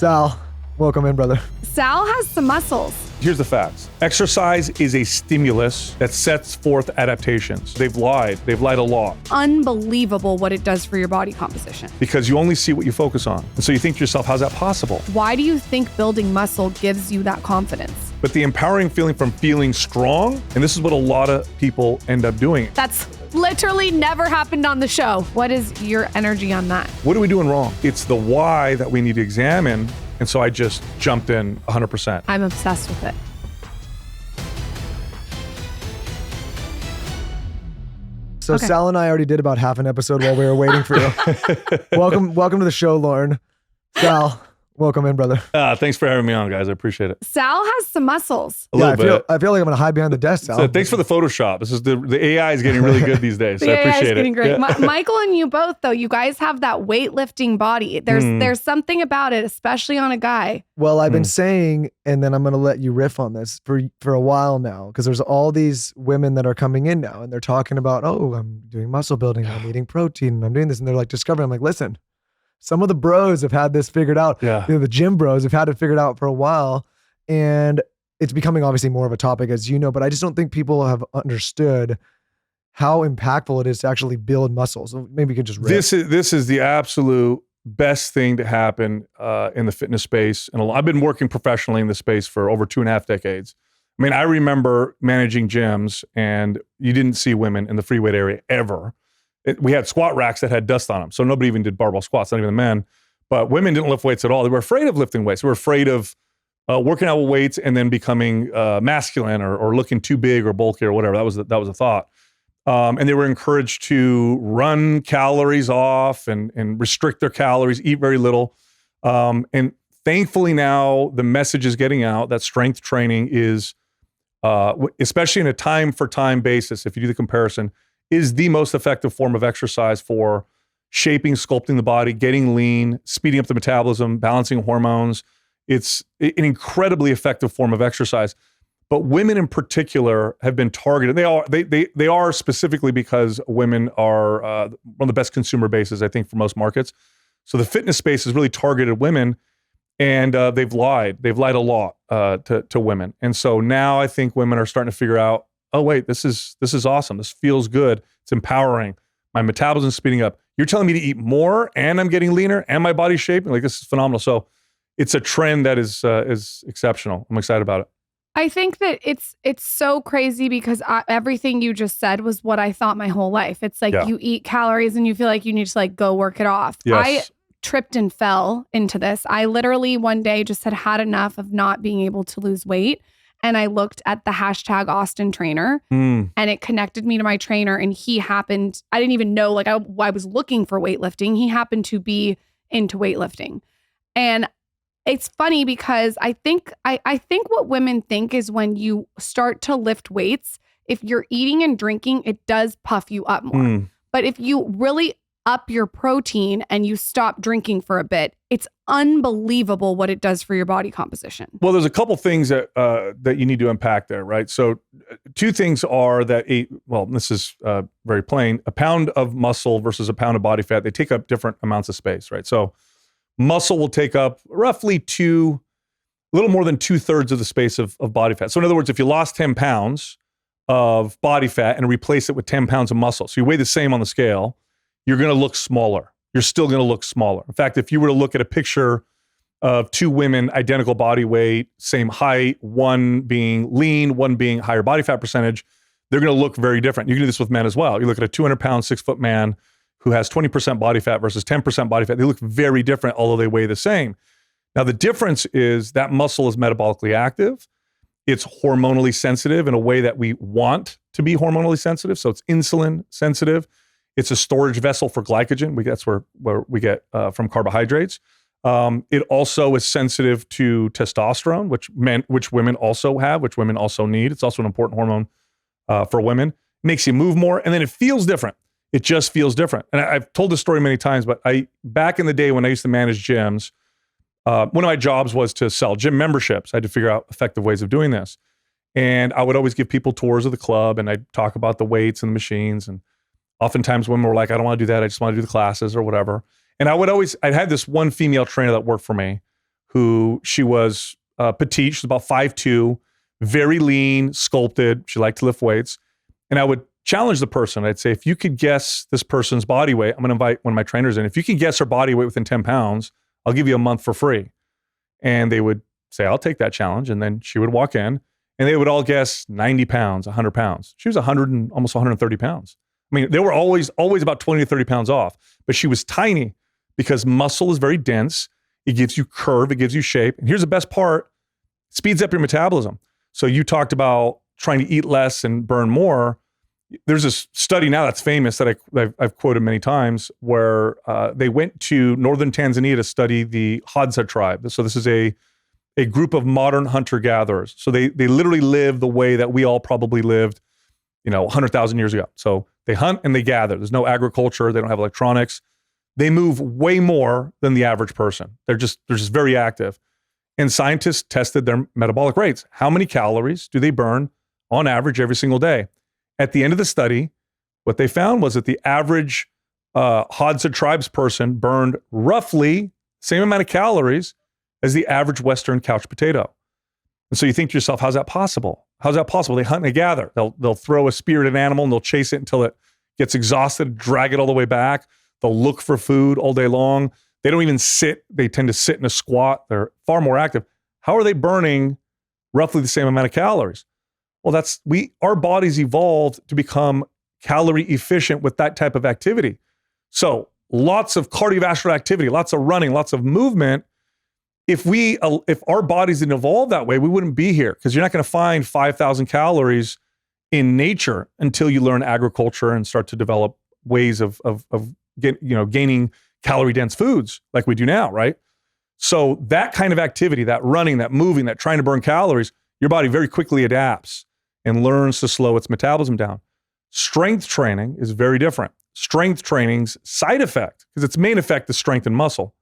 Sal, welcome in, brother. Sal has some muscles. Here's the facts. Exercise is a stimulus that sets forth adaptations. They've lied a lot. Unbelievable what it does for your body composition. Because you only see what you focus on. And so you think to yourself, how's that possible? Why do you think building muscle gives you that confidence? But the empowering feeling from feeling strong, and this is what a lot of people end up doing. That's literally never happened on the show. What is your energy on that? What are we doing wrong? It's the why that we need to examine. And so I just jumped in 100%. I'm obsessed with it. So Okay. Sal and I already did about half an episode while we were waiting for you. welcome to the show, Lauren. Sal, welcome in, brother. Thanks for having me on, guys. I appreciate it. Sal has some muscles. A little bit. I feel like I'm gonna hide behind the desk, Sal. So thanks for the Photoshop. This is the AI is getting really good these days. So I Yeah, appreciate it's getting it. great. Yeah. Michael and you both, though, you guys have that weightlifting body. There's something about it, especially on a guy. Well, I've been saying, and then I'm gonna let you riff on this for a while now, because there's all these women that are coming in now, and they're talking about, oh, I'm doing muscle building, I'm eating protein, and I'm doing this, and they're like discovering. I'm like, listen, some of the bros have had this figured out. Yeah. You know, the gym bros have had it figured out for a while, and it's becoming obviously more of a topic, as you know, but I just don't think people have understood how impactful it is to actually build muscle. So maybe you can just riff. This is the absolute best thing to happen in the fitness space. And I've been working professionally in the space for over 2.5 decades. I mean, I remember managing gyms, and you didn't see women in the free weight area ever. We had squat racks that had dust on them, so nobody even did barbell squats, not even the men. But women didn't lift weights at all. They were afraid of lifting weights. They were afraid of working out with weights and then becoming masculine or looking too big or bulky or whatever. That was a thought. And they were encouraged to run calories off and restrict their calories, eat very little. And thankfully now the message is getting out that strength training is, especially in a time for time basis, if you do the comparison, is the most effective form of exercise for shaping, sculpting the body, getting lean, speeding up the metabolism, balancing hormones. It's an incredibly effective form of exercise. But women in particular have been targeted. They are specifically because women are one of the best consumer bases, I think, for most markets. So the fitness space has really targeted women, and they've lied a lot to women. And so now I think women are starting to figure out, oh wait, this is awesome. This feels good. It's empowering. My metabolism's speeding up. You're telling me to eat more, and I'm getting leaner, and my body's shaping. Like, this is phenomenal. So it's a trend that is exceptional. I'm excited about it. I think that it's so crazy because everything you just said was what I thought my whole life. It's like you eat calories and you feel like you need to like go work it off. Yes. I tripped and fell into this. I literally one day just had enough of not being able to lose weight. And I looked at the hashtag Austin trainer and it connected me to my trainer. And he happened, I didn't even know, like I was looking for weightlifting. He happened to be into weightlifting. And it's funny because I think what women think is when you start to lift weights, if you're eating and drinking, it does puff you up more. But if you really up your protein and you stop drinking for a bit, it's unbelievable what it does for your body composition. Well, there's a couple things that you need to unpack there, right? So two things are that this is very plain, a pound of muscle versus a pound of body fat, they take up different amounts of space, right? So muscle will take up roughly a little more than 2/3 of the space of body fat. So in other words, if you lost 10 pounds of body fat and replace it with 10 pounds of muscle, so you weigh the same on the scale, you're going to look smaller. You're still going to look smaller. In fact, if you were to look at a picture of two women, identical body weight, same height, one being lean, one being higher body fat percentage, they're going to look very different. You can do this with men as well. You look at a 200-pound, 6-foot man who has 20% body fat versus 10% body fat. They look very different, although they weigh the same. Now, the difference is that muscle is metabolically active. It's hormonally sensitive in a way that we want to be hormonally sensitive. So it's insulin sensitive. It's a storage vessel for glycogen. That's where we get from carbohydrates. It also is sensitive to testosterone, which women also have, which women also need. It's also an important hormone for women. It makes you move more, and then it feels different. It just feels different. And I've told this story many times, but back in the day when I used to manage gyms, one of my jobs was to sell gym memberships. I had to figure out effective ways of doing this. And I would always give people tours of the club, and I'd talk about the weights and the machines. And oftentimes women were like, I don't want to do that. I just want to do the classes or whatever. And I'd had this one female trainer that worked for me who she was petite. She's about 5'2", very lean, sculpted. She liked to lift weights. And I would challenge the person. I'd say, if you could guess this person's body weight, I'm going to invite one of my trainers in. If you can guess her body weight within 10 pounds, I'll give you a month for free. And they would say, I'll take that challenge. And then she would walk in and they would all guess 90 pounds, 100 pounds. She was 100 and almost 130 pounds. I mean, they were always about 20 to 30 pounds off, but she was tiny because muscle is very dense. It gives you curve, it gives you shape. And here's the best part, it speeds up your metabolism. So you talked about trying to eat less and burn more. There's this study now that's famous that I've quoted many times where they went to northern Tanzania to study the Hadza tribe. So this is a group of modern hunter-gatherers. So they literally live the way that we all probably lived, 100,000 years ago. So they hunt and they gather. There's no agriculture. They don't have electronics. They move way more than the average person. They're just very active. And scientists tested their metabolic rates. How many calories do they burn on average every single day? At the end of the study, what they found was that the average Hadza tribes person burned roughly the same amount of calories as the average Western couch potato. And so you think to yourself, how's that possible? How's that possible? They hunt and they gather. They'll throw a spear at an animal and they'll chase it until it gets exhausted, drag it all the way back. They'll look for food all day long. They don't even sit. They tend to sit in a squat. They're far more active. How are they burning roughly the same amount of calories? Well, our bodies evolved to become calorie efficient with that type of activity. So lots of cardiovascular activity, lots of running, lots of movement. If our bodies didn't evolve that way, we wouldn't be here, because you're not going to find 5,000 calories in nature until you learn agriculture and start to develop ways of gaining calorie dense foods like we do now, right? So that kind of activity, that running, that moving, that trying to burn calories, your body very quickly adapts and learns to slow its metabolism down. Strength training is very different. Strength training's side effect, because its main effect is strength and muscle,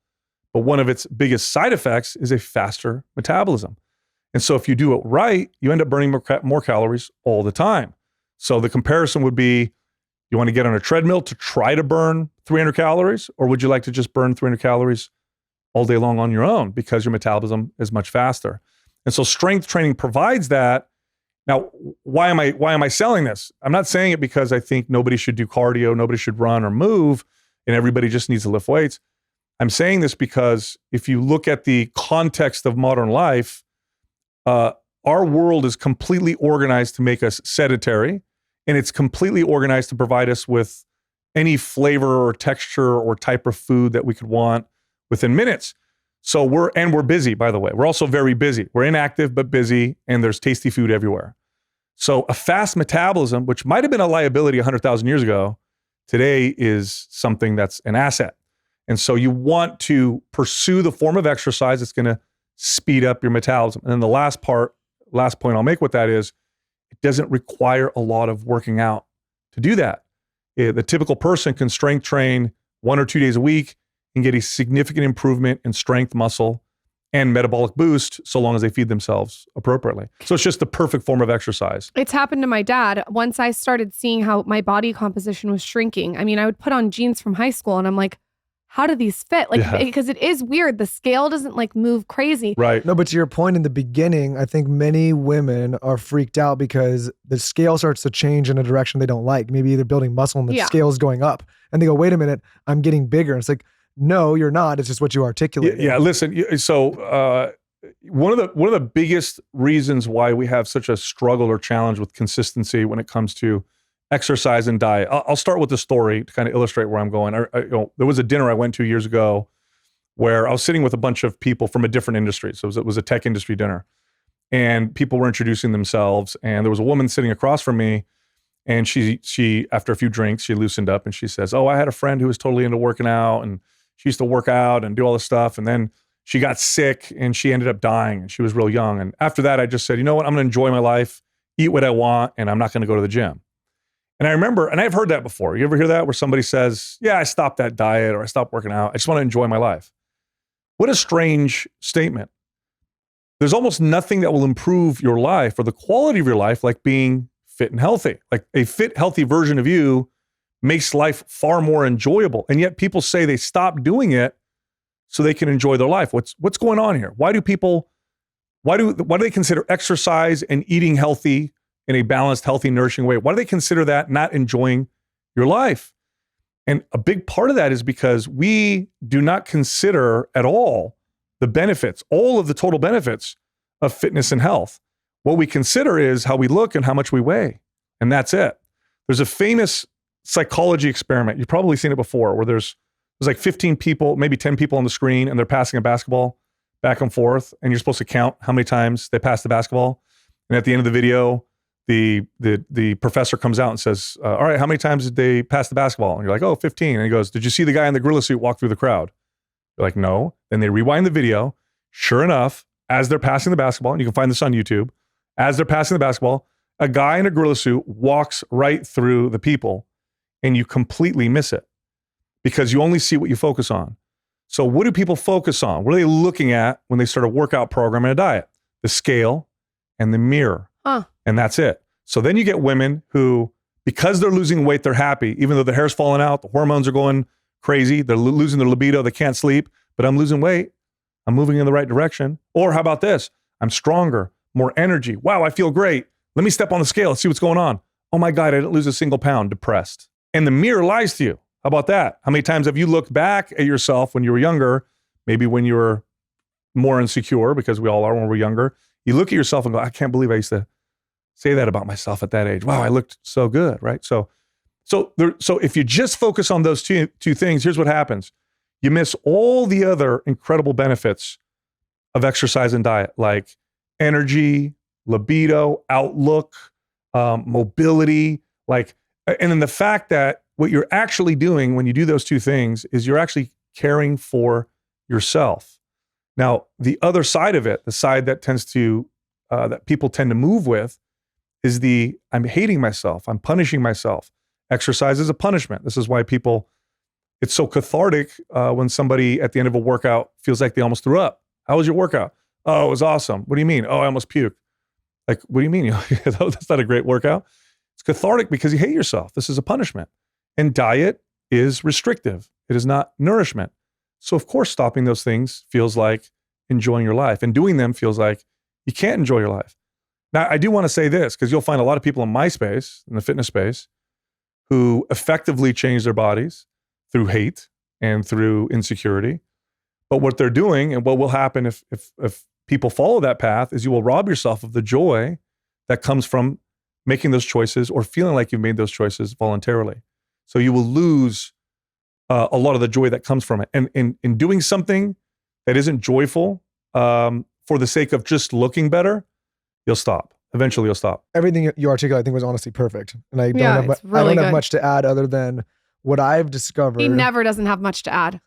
but one of its biggest side effects is a faster metabolism. And so if you do it right, you end up burning more calories all the time. So the comparison would be, you want to get on a treadmill to try to burn 300 calories, or would you like to just burn 300 calories all day long on your own because your metabolism is much faster? And so strength training provides that. Now, why am I selling this? I'm not saying it because I think nobody should do cardio, nobody should run or move, and everybody just needs to lift weights. I'm saying this because if you look at the context of modern life, our world is completely organized to make us sedentary, and it's completely organized to provide us with any flavor or texture or type of food that we could want within minutes. So we're busy, by the way. We're also very busy. We're inactive, but busy, and there's tasty food everywhere. So a fast metabolism, which might have been a liability 100,000 years ago, today is something that's an asset. And so you want to pursue the form of exercise that's going to speed up your metabolism. And then the last point I'll make with that is, it doesn't require a lot of working out to do that. The typical person can strength train 1 or 2 days a week and get a significant improvement in strength, muscle, and metabolic boost, so long as they feed themselves appropriately. So it's just the perfect form of exercise. It's happened to my dad. Once I started seeing how my body composition was shrinking, I mean, I would put on jeans from high school and I'm like, how do these fit? Because it is weird. The scale doesn't move crazy. Right. No, but to your point in the beginning, I think many women are freaked out because the scale starts to change in a direction they don't like. Maybe they're building muscle and the scale is going up. And they go, wait a minute, I'm getting bigger. And it's like, no, you're not. It's just what you articulate. Yeah, listen. So one of the biggest reasons why we have such a struggle or challenge with consistency when it comes to exercise and diet. I'll start with the story to kind of illustrate where I'm going. There was a dinner I went to years ago where I was sitting with a bunch of people from a different industry. So it was a tech industry dinner, and people were introducing themselves. And there was a woman sitting across from me, and she after a few drinks, she loosened up and she says, "Oh, I had a friend who was totally into working out, and she used to work out and do all this stuff. And then she got sick and she ended up dying, and she was real young. And after that, I just said, you know what? I'm going to enjoy my life, eat what I want, and I'm not going to go to the gym." And I remember, and I've heard that before. You ever hear that where somebody says, yeah, I stopped that diet or I stopped working out. I just want to enjoy my life. What a strange statement. There's almost nothing that will improve your life or the quality of your life like being fit and healthy. Like a fit, healthy version of you makes life far more enjoyable. And yet people say they stop doing it so they can enjoy their life. What's going on here? Why do they consider exercise and eating healthy in a balanced, healthy, nourishing way? Why do they consider that not enjoying your life? And a big part of that is because we do not consider at all the benefits, all of the total benefits of fitness and health. What we consider is how we look and how much we weigh. And that's it. There's a famous psychology experiment. You've probably seen it before, where there's like 15 people, maybe 10 people on the screen, and they're passing a basketball back and forth, and you're supposed to count how many times they pass the basketball. And at the end of the video, the professor comes out and says, all right, how many times did they pass the basketball? And you're like, oh, 15. And he goes, did you see the guy in the gorilla suit walk through the crowd? You're like, no. Then they rewind the video. Sure enough, as they're passing the basketball, and you can find this on YouTube, as they're passing the basketball, a guy in a gorilla suit walks right through the people, and you completely miss it because you only see what you focus on. So what do people focus on? What are they looking at when they start a workout program and a diet? The scale and the mirror. And that's it. So then you get women who, because they're losing weight, they're happy, even though the hair's falling out, the hormones are going crazy, they're losing their libido, they can't sleep, but I'm losing weight. I'm moving in the right direction. Or how about this? I'm stronger, more energy. Wow, I feel great. Let me step on the scale. Let's see what's going on. Oh my God, I didn't lose a single pound, depressed. And the mirror lies to you. How about that? How many times have you looked back at yourself when you were younger, maybe when you were more insecure, because we all are when we're younger. You look at yourself and go, I can't believe I used to say that about myself at that age. Wow, I looked so good, right? So if you just focus on those two things, here's what happens. You miss all the other incredible benefits of exercise and diet, like energy, libido, outlook, mobility, and then the fact that what you're actually doing when you do those two things is you're actually caring for yourself. Now, the other side of it, the side that that people tend to move with, is I'm hating myself, I'm punishing myself. Exercise is a punishment. This is why it's so cathartic when somebody at the end of a workout feels like they almost threw up. How was your workout? Oh, it was awesome. What do you mean? Oh, I almost puked. Like, what do you mean? That's not a great workout. It's cathartic because you hate yourself. This is a punishment. And diet is restrictive. It is not nourishment. So of course, stopping those things feels like enjoying your life, and doing them feels like you can't enjoy your life. Now, I do want to say this, because you'll find a lot of people in my space, in the fitness space, who effectively change their bodies through hate and through insecurity. But what they're doing, and what will happen if people follow that path, is you will rob yourself of the joy that comes from making those choices or feeling like you've made those choices voluntarily. So you will lose a lot of the joy that comes from it. And in doing something that isn't joyful for the sake of just looking better, you'll stop. Eventually you'll stop. Everything you articulated, I think, was honestly perfect. And I don't have much to add other than what I've discovered. He never doesn't have much to add.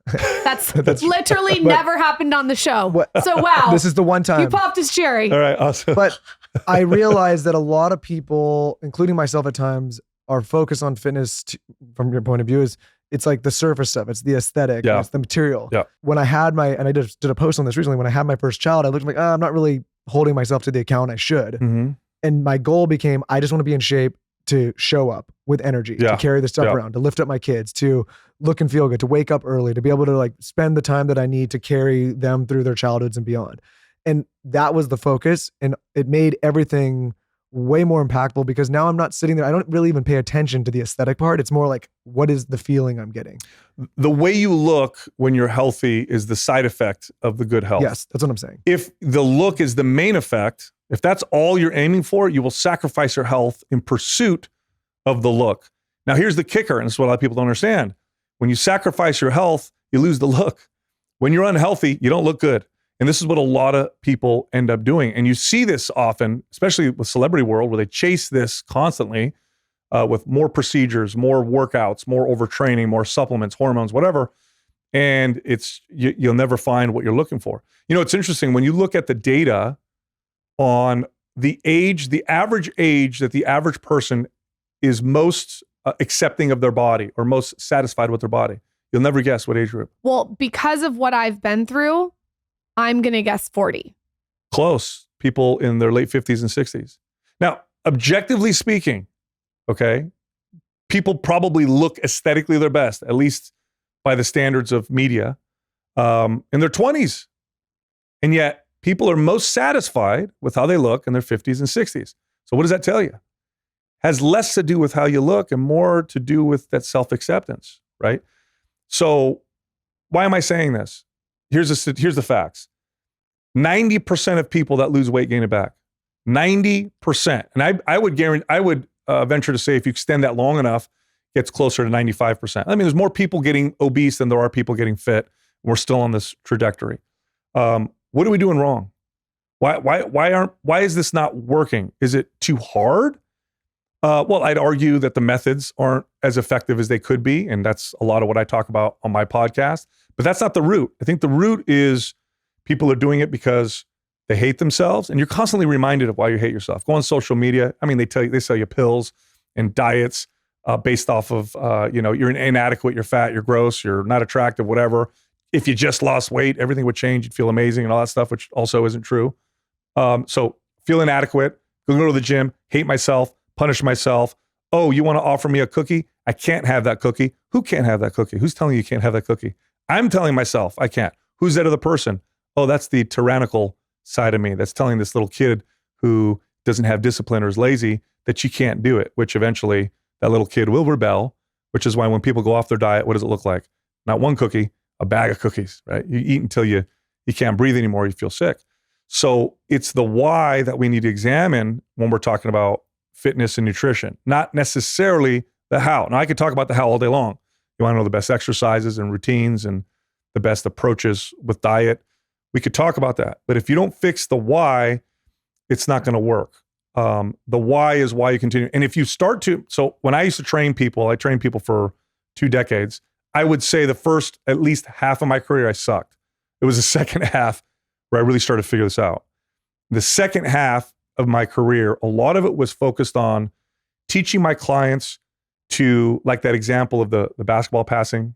That's literally never happened on the show. So wow. This is the one time. You popped his cherry. All right, awesome. But I realized that a lot of people, including myself at times, are focused on fitness from your point of view. It's like the surface stuff. It's the aesthetic. Yeah. It's the material. Yeah. When I had and I did a post on this recently, when I had my first child, I looked like, I'm not really holding myself to the account I should. Mm-hmm. And my goal became, I just want to be in shape to show up with energy, to carry the stuff around, to lift up my kids, to look and feel good, to wake up early, to be able to spend the time that I need to carry them through their childhoods and beyond. And that was the focus. And it made everything way more impactful, because now I'm not sitting there. I don't really even pay attention to the aesthetic part. It's more like, what is the feeling I'm getting? The way you look when you're healthy is the side effect of the good health. Yes, that's what I'm saying. If the look is the main effect, if that's all you're aiming for, you will sacrifice your health in pursuit of the look. Now, here's the kicker, and this is what a lot of people don't understand. When you sacrifice your health, you lose the look. When you're unhealthy, you don't look good. And this is what a lot of people end up doing. And you see this often, especially with celebrity world, where they chase this constantly with more procedures, more workouts, more overtraining, more supplements, hormones, whatever. And you'll never find what you're looking for. You know, it's interesting when you look at the data on the average age that the average person is most accepting of their body or most satisfied with their body. You'll never guess what age group. Well, because of what I've been through, I'm going to guess 40. Close. People in their late 50s and 60s. Now, objectively speaking, okay, people probably look aesthetically their best, at least by the standards of media, in their 20s. And yet people are most satisfied with how they look in their 50s and 60s. So what does that tell you? Has less to do with how you look and more to do with that self-acceptance, right? So why am I saying this? Here's the facts. 90% of people that lose weight gain it back. 90%. And I would venture to say if you extend that long enough, it gets closer to 95%. I mean, there's more people getting obese than there are people getting fit. We're still on this trajectory. What are we doing wrong? Why is this not working? Is it too hard? Well, I'd argue that the methods aren't as effective as they could be. And that's a lot of what I talk about on my podcast. But that's not the root. I think the root is people are doing it because they hate themselves. And you're constantly reminded of why you hate yourself. Go on social media. I mean, they sell you pills and diets based off of, you're inadequate, you're fat, you're gross, you're not attractive, whatever. If you just lost weight, everything would change. You'd feel amazing and all that stuff, which also isn't true. So feel inadequate, go to the gym, hate myself, punish myself. Oh, you want to offer me a cookie? I can't have that cookie. Who can't have that cookie? Who's telling you can't have that cookie? I'm telling myself I can't. Who's that other person? Oh, that's the tyrannical side of me. That's telling this little kid who doesn't have discipline or is lazy that you can't do it, which eventually that little kid will rebel, which is why when people go off their diet, what does it look like? Not one cookie, a bag of cookies, right? You eat until you can't breathe anymore, you feel sick. So it's the why that we need to examine when we're talking about fitness and nutrition, not necessarily the how. Now, I could talk about the how all day long. You want to know the best exercises and routines and the best approaches with diet. We could talk about that. But if you don't fix the why, it's not going to work. The why is why you continue. And if you start to, so when I used to train people, I trained people for 2 decades. I would say the first at least half of my career, I sucked. It was the second half where I really started to figure this out. The second half of my career, a lot of it was focused on teaching my clients to, like that example of the basketball passing,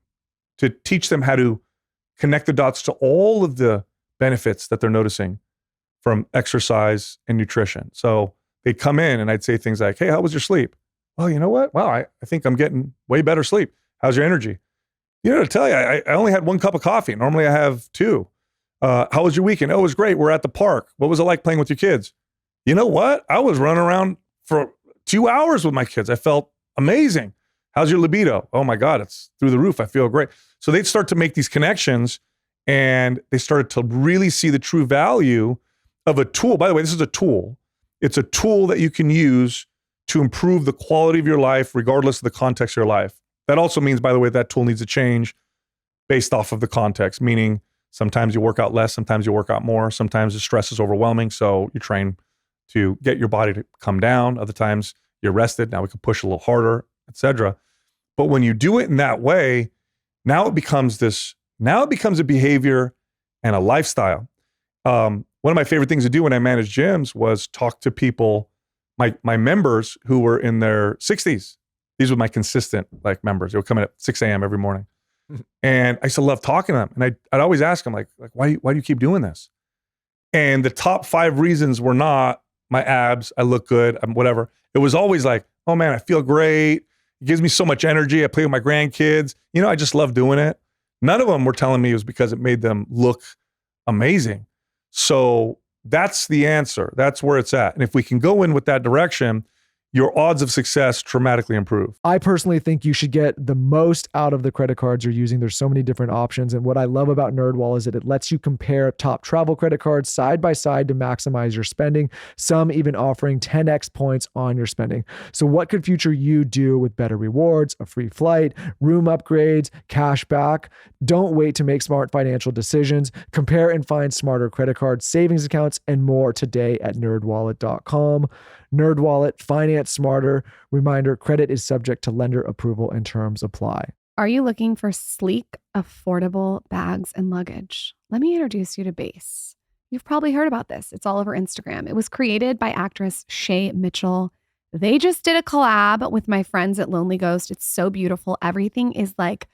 to teach them how to connect the dots to all of the benefits that they're noticing from exercise and nutrition. So they'd come in and I'd say things like, hey, how was your sleep? Well, you know what? Wow, I think I'm getting way better sleep. How's your energy? You know, to tell you, I only had 1 cup of coffee. Normally I have 2. How was your weekend? Oh, it was great. We're at the park. What was it like playing with your kids? You know what? I was running around for 2 hours with my kids. I felt amazing. How's your libido? Oh my God, it's through the roof. I feel great. So they'd start to make these connections and they started to really see the true value of a tool. By the way, this is a tool. It's a tool that you can use to improve the quality of your life, regardless of the context of your life. That also means, by the way, that tool needs to change based off of the context, meaning sometimes you work out less, sometimes you work out more, sometimes the stress is overwhelming, so you train to get your body to come down. Other times you're rested, now we can push a little harder, etc. But when you do it in that way, now it becomes a behavior and a lifestyle. One of my favorite things to do when I managed gyms was talk to people, my members who were in their 60s. These were my consistent members. They would come in at 6 a.m. every morning. And I used to love talking to them. And I'd always ask them, why do you keep doing this? And the top 5 reasons were not my abs, I look good, whatever. It was always like, oh man, I feel great. It gives me so much energy. I play with my grandkids. I just love doing it. None of them were telling me it was because it made them look amazing. So that's the answer. That's where it's at. And if we can go in with that direction, your odds of success dramatically improve. I personally think you should get the most out of the credit cards you're using. There's so many different options. And what I love about NerdWallet is that it lets you compare top travel credit cards side by side to maximize your spending, some even offering 10x points on your spending. So what could future you do with better rewards, a free flight, room upgrades, cash back? Don't wait to make smart financial decisions. Compare and find smarter credit cards, savings accounts, and more today at nerdwallet.com. NerdWallet, finance smarter. Reminder, credit is subject to lender approval and terms apply. Are you looking for sleek, affordable bags and luggage? Let me introduce you to Base. You've probably heard about this. It's all over Instagram. It was created by actress Shay Mitchell. They just did a collab with my friends at Lonely Ghost. It's so beautiful. Everything is like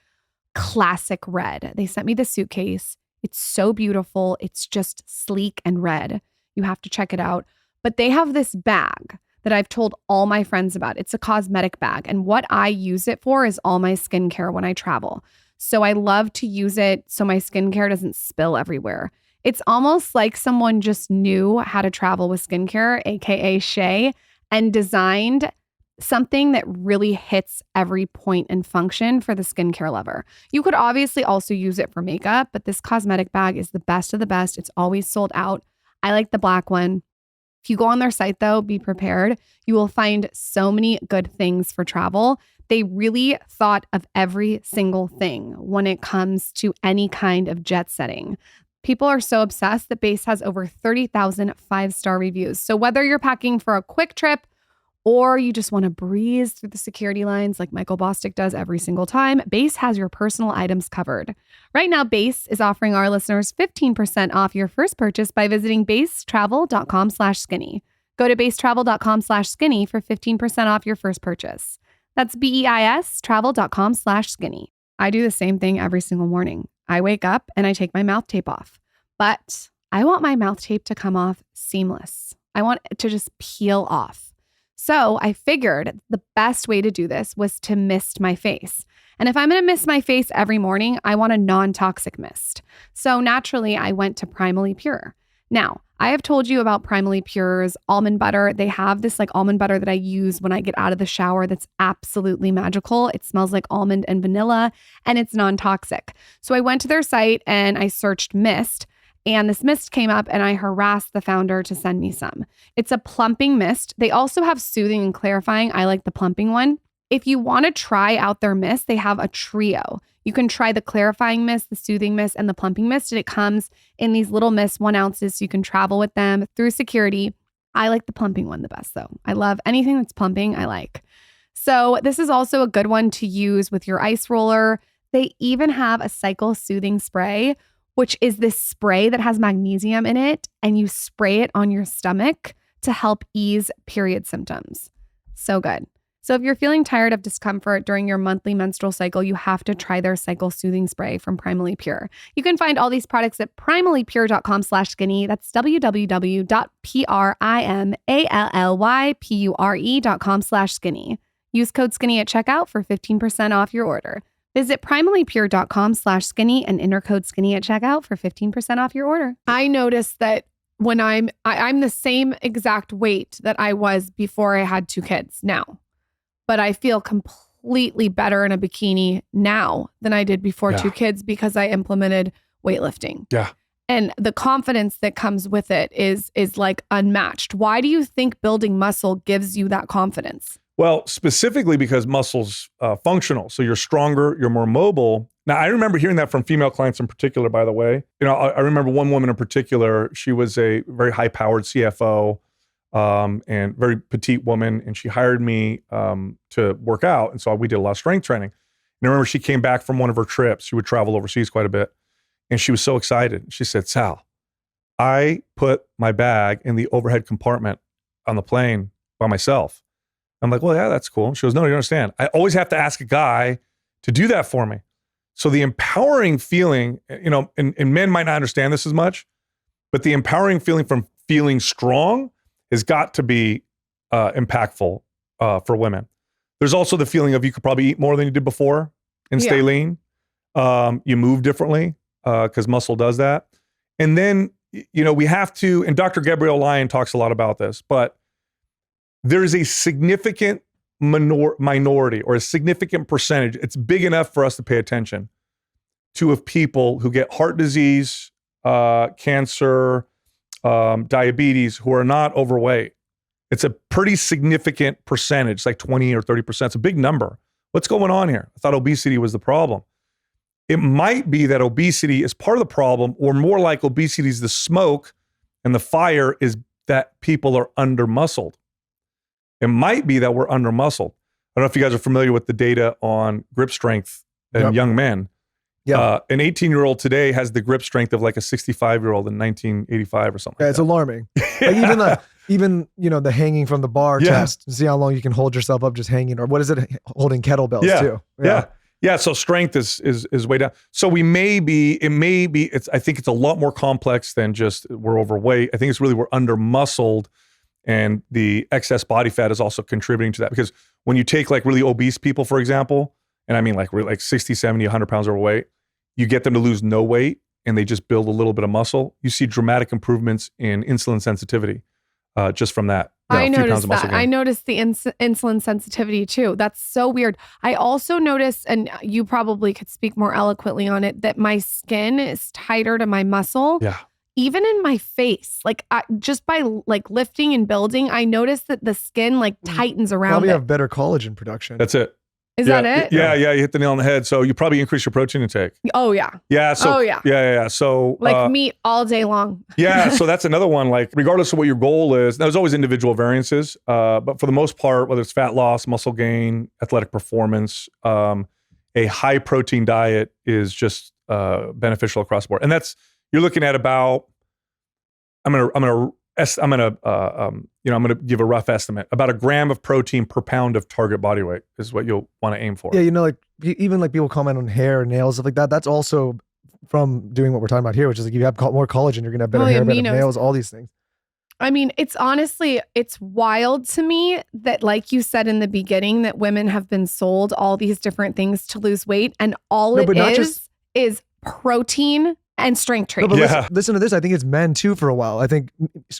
classic red. They sent me the suitcase. It's so beautiful. It's just sleek and red. You have to check it out. But they have this bag that I've told all my friends about. It's a cosmetic bag. And what I use it for is all my skincare when I travel. So I love to use it so my skincare doesn't spill everywhere. It's almost like someone just knew how to travel with skincare, AKA Shay, and designed something that really hits every point and function for the skincare lover. You could obviously also use it for makeup, but this cosmetic bag is the best of the best. It's always sold out. I like the black one. If you go on their site though, be prepared. You will find so many good things for travel. They really thought of every single thing when it comes to any kind of jet setting. People are so obsessed that Base has over 30,000 5-star reviews. So whether you're packing for a quick trip or you just want to breeze through the security lines like Michael Bostic does every single time, Base has your personal items covered. Right now, Base is offering our listeners 15% off your first purchase by visiting basetravel.com/skinny. Go to basetravel.com/skinny for 15% off your first purchase. That's BEIS travel.com/skinny. I do the same thing every single morning. I wake up and I take my mouth tape off, but I want my mouth tape to come off seamless. I want it to just peel off. So I figured the best way to do this was to mist my face. And if I'm going to mist my face every morning, I want a non-toxic mist. So naturally, I went to Primally Pure. Now, I have told you about Primally Pure's almond butter. They have this like almond butter that I use when I get out of the shower that's absolutely magical. It smells like almond and vanilla, and it's non-toxic. So I went to their site and I searched mist, and this mist came up and I harassed the founder to send me some. It's a plumping mist. They also have soothing and clarifying. I like the plumping one. If you want to try out their mist, they have a trio. You can try the clarifying mist, the soothing mist, and the plumping mist. And it comes in these little mists, 1 ounces, so you can travel with them through security. I like the plumping one the best, though. I love anything that's plumping, I like. So this is also a good one to use with your ice roller. They even have a cycle soothing spray, which is this spray that has magnesium in it, and you spray it on your stomach to help ease period symptoms. So good. So if you're feeling tired of discomfort during your monthly menstrual cycle, you have to try their cycle soothing spray from Primally Pure. You can find all these products at primallypure.com/skinny. That's www.primallypure.com/skinny. Use code skinny at checkout for 15% off your order. Visit primallypure.com/skinny and enter code skinny at checkout for 15% off your order. I noticed that when I'm the same exact weight that I was before I had 2 kids now. But I feel completely better in a bikini now than I did before 2 kids because I implemented weightlifting. Yeah. And the confidence that comes with it is like unmatched. Why do you think building muscle gives you that confidence? Well, specifically because muscle's functional. So you're stronger, you're more mobile. Now, I remember hearing that from female clients in particular, by the way. You know, I remember one woman in particular, she was a very high-powered CFO, and very petite woman, and she hired me to work out, and so we did a lot of strength training. And I remember she came back from one of her trips. She would travel overseas quite a bit, and she was so excited. She said, "Sal, I put my bag in the overhead compartment on the plane by myself." I'm like, "Well, yeah, that's cool." She goes, "No, you don't understand. I always have to ask a guy to do that for me." So the empowering feeling, you know, and men might not understand this as much, but the empowering feeling from feeling strong has got to be impactful for women. There's also the feeling of you could probably eat more than you did before and stay lean. You move differently because muscle does that. And then, you know, we have to, and Dr. Gabrielle Lyon talks a lot about this, but there is a significant minority or a significant percentage, it's big enough for us to pay attention to, of people who get heart disease, cancer, diabetes, who are not overweight. It's a pretty significant percentage, like 20 or 30%. It's a big number. What's going on here? I thought obesity was the problem. It might be that obesity is part of the problem, or more like obesity is the smoke and the fire is that people are under-muscled. It might be that we're under-muscled. I don't know if you guys are familiar with the data on grip strength in young men. Yeah. An 18-year-old today has the grip strength of like a 65-year-old in 1985 or something. Yeah, it's alarming. Like even you know, the hanging from the bar test, see how long you can hold yourself up just hanging, or what is it, holding kettlebells too. Yeah. So strength is way down. So I think it's a lot more complex than just we're overweight. I think it's really we're under muscled, and the excess body fat is also contributing to that. Because when you take like really obese people, for example, and I mean like 60, 70, 100 pounds overweight, you get them to lose no weight and they just build a little bit of muscle, you see dramatic improvements in insulin sensitivity just from that. I noticed that. I noticed the insulin sensitivity too. That's so weird. I also noticed, and you probably could speak more eloquently on it, that my skin is tighter to my muscle. Yeah. Even in my face, like just by like lifting and building, I noticed that the skin like tightens around Probably it. have better collagen production. That's it. Is that it? Yeah, you hit the nail on the head. So you probably increase your protein intake. Oh yeah. Yeah. So, yeah. So like meat all day long. Yeah. So that's another one. Like regardless of what your goal is, there's always individual variances. But for the most part, whether it's fat loss, muscle gain, athletic performance, a high protein diet is just beneficial across the board. And that's, you're looking at about, I'm gonna give a rough estimate. About a gram of protein per pound of target body weight is what you'll want to aim for. Yeah, like even like people comment on hair and nails, stuff like that. That's also from doing what we're talking about here, which is like if you have more collagen, you're gonna have better hair, better nails, all these things. I mean, it's wild to me that, like you said in the beginning, that women have been sold all these different things to lose weight, and all is protein and strength training. No, but listen to this. I think it's men too for a while. I think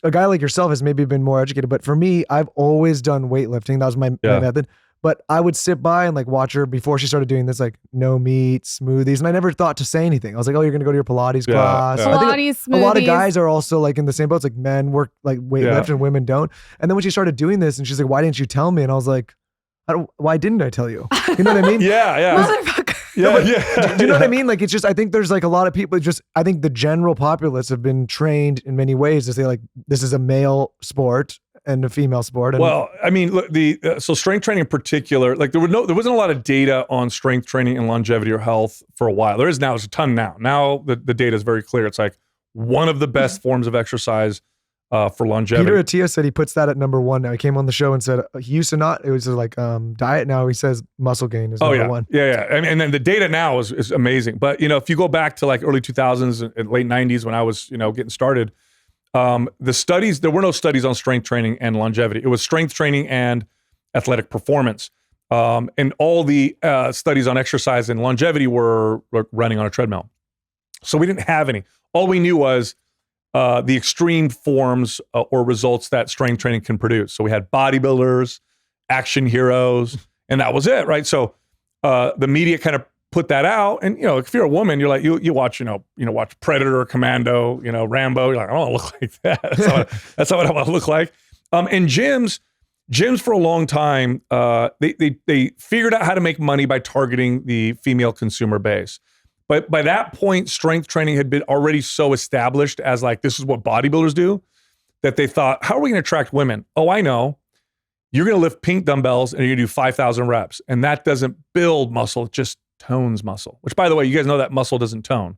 a guy like yourself has maybe been more educated, but for me, I've always done weightlifting. That was my method. But I would sit by and like watch her before she started doing this, like no meat, smoothies. And I never thought to say anything. I was like, oh, you're going to go to your Pilates class. Yeah. I think smoothies. A lot of guys are also like in the same boat. It's like men work like weightlift and women don't. And then when she started doing this and she's like, why didn't you tell me? And I was like, why didn't I tell you? You know what I mean? Motherfucker. Do you know what I mean? Like, it's just, I think there's like a lot of people I think the general populace have been trained in many ways to say like, this is a male sport and a female sport. Well, I mean, look, so strength training in particular, like there wasn't a lot of data on strength training and longevity or health for a while. There is now, there's a ton now. Now the data is very clear. It's like one of the best forms of exercise for longevity. Peter Attia said he puts that at number one now. He came on the show and said he used to not. It was like diet. Now he says muscle gain is number one. Yeah. And then the data now is amazing. But if you go back to like early 2000s and late 90s when I was getting started, the studies, there were no studies on strength training and longevity. It was strength training and athletic performance. And all the studies on exercise and longevity were running on a treadmill. So we didn't have any. All we knew was the extreme forms or results that strength training can produce. So we had bodybuilders, action heroes, and that was it, right? So the media kind of put that out, and if you're a woman, you're like you watch watch Predator, Commando, Rambo. You're like, I don't want to look like that. That's not what I want to look like. And gyms for a long time, they figured out how to make money by targeting the female consumer base. But by that point, strength training had been already so established as like, this is what bodybuilders do, that they thought, how are we going to attract women? Oh, I know. You're going to lift pink dumbbells and you're going to do 5,000 reps. And that doesn't build muscle, it just tones muscle. Which, by the way, you guys know that muscle doesn't tone.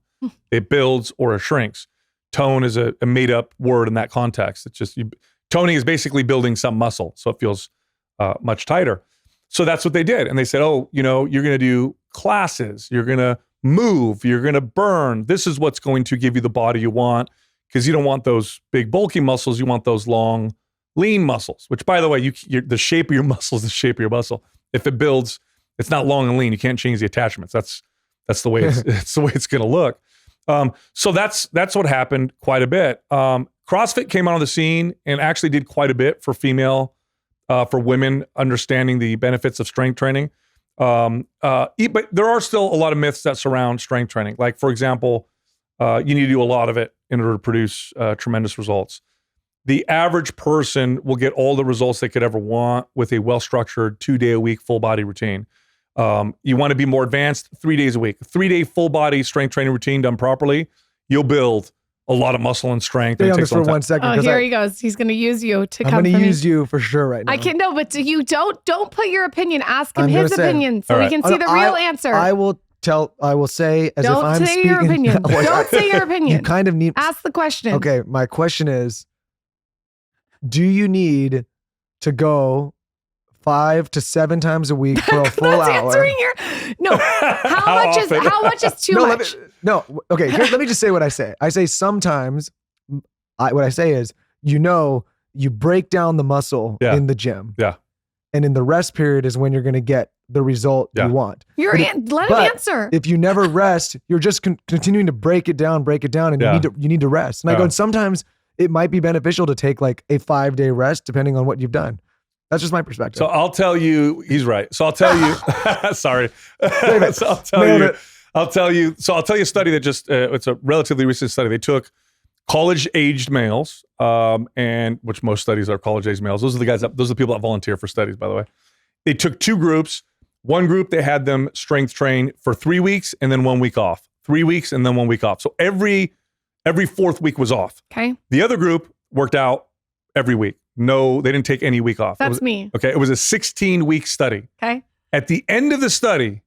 It builds or it shrinks. Tone is a made up word in that context. It's just, toning is basically building some muscle. So it feels much tighter. So that's what they did. And they said, oh, you're going to do classes. You're going to move, you're going to burn. This is what's going to give you the body you want, because you don't want those big bulky muscles. You want those long, lean muscles, which, by the way, the shape of your muscle is the shape of your muscle. If it builds, it's not long and lean. You can't change the attachments. That's the way it's the way it's going to look. So that's what happened quite a bit. CrossFit came out on the scene and actually did quite a bit for women understanding the benefits of strength training. But there are still a lot of myths that surround strength training. Like, for example, you need to do a lot of it in order to produce tremendous results. The average person will get all the results they could ever want with a well-structured 2-day-a-week full body routine. You want to be more advanced, 3 days a week. 3-day full body strength training routine done properly, you'll build a lot of muscle and strength. Stay on this for 1 second. Oh, here he goes. He's going to use you to come. I'm going to use you for sure right now. I can't. No, but you don't put your opinion. Ask him his opinion so we can see the real answer. I will say as if I'm speaking. Don't say your opinion. Don't say your opinion. You kind of need. Ask the question. Okay, my question is: do you need to go 5 to 7 times a week for a full hour? Answering your how much is too much? Okay. Let me just say what I say. I say sometimes. What I say is, you break down the muscle in the gym. Yeah. And in the rest period is when you're going to get the result you want. Let him answer. If you never rest, you're just continuing to break it down, and you need to rest. And I go, and sometimes it might be beneficial to take like a 5-day rest, depending on what you've done. That's just my perspective. So I'll tell you, he's right. So I'll tell you, sorry. So I'll tell you a study that just, it's a relatively recent study. They took college-aged males, and which most studies are college-aged males. Those are the people that volunteer for studies, by the way. They took 2 groups. One group, they had them strength train for 3 weeks and then 1 week off. 3 weeks and then 1 week off. So every 4th week was off. Okay. The other group worked out every week. No, they didn't take any week off. That's me. Okay. It was a 16-week study. Okay. At the end of the study,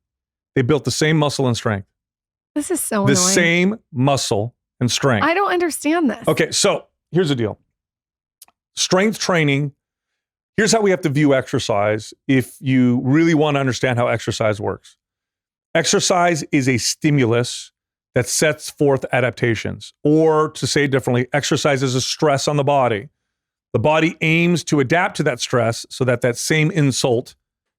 they built the same muscle and strength. This is so annoying. The same muscle and strength. I don't understand this. Okay. So here's the deal. Strength training, here's how we have to view exercise if you really want to understand how exercise works. Exercise is a stimulus that sets forth adaptations. Or to say it differently, exercise is a stress on the body. The body aims to adapt to that stress so that that same insult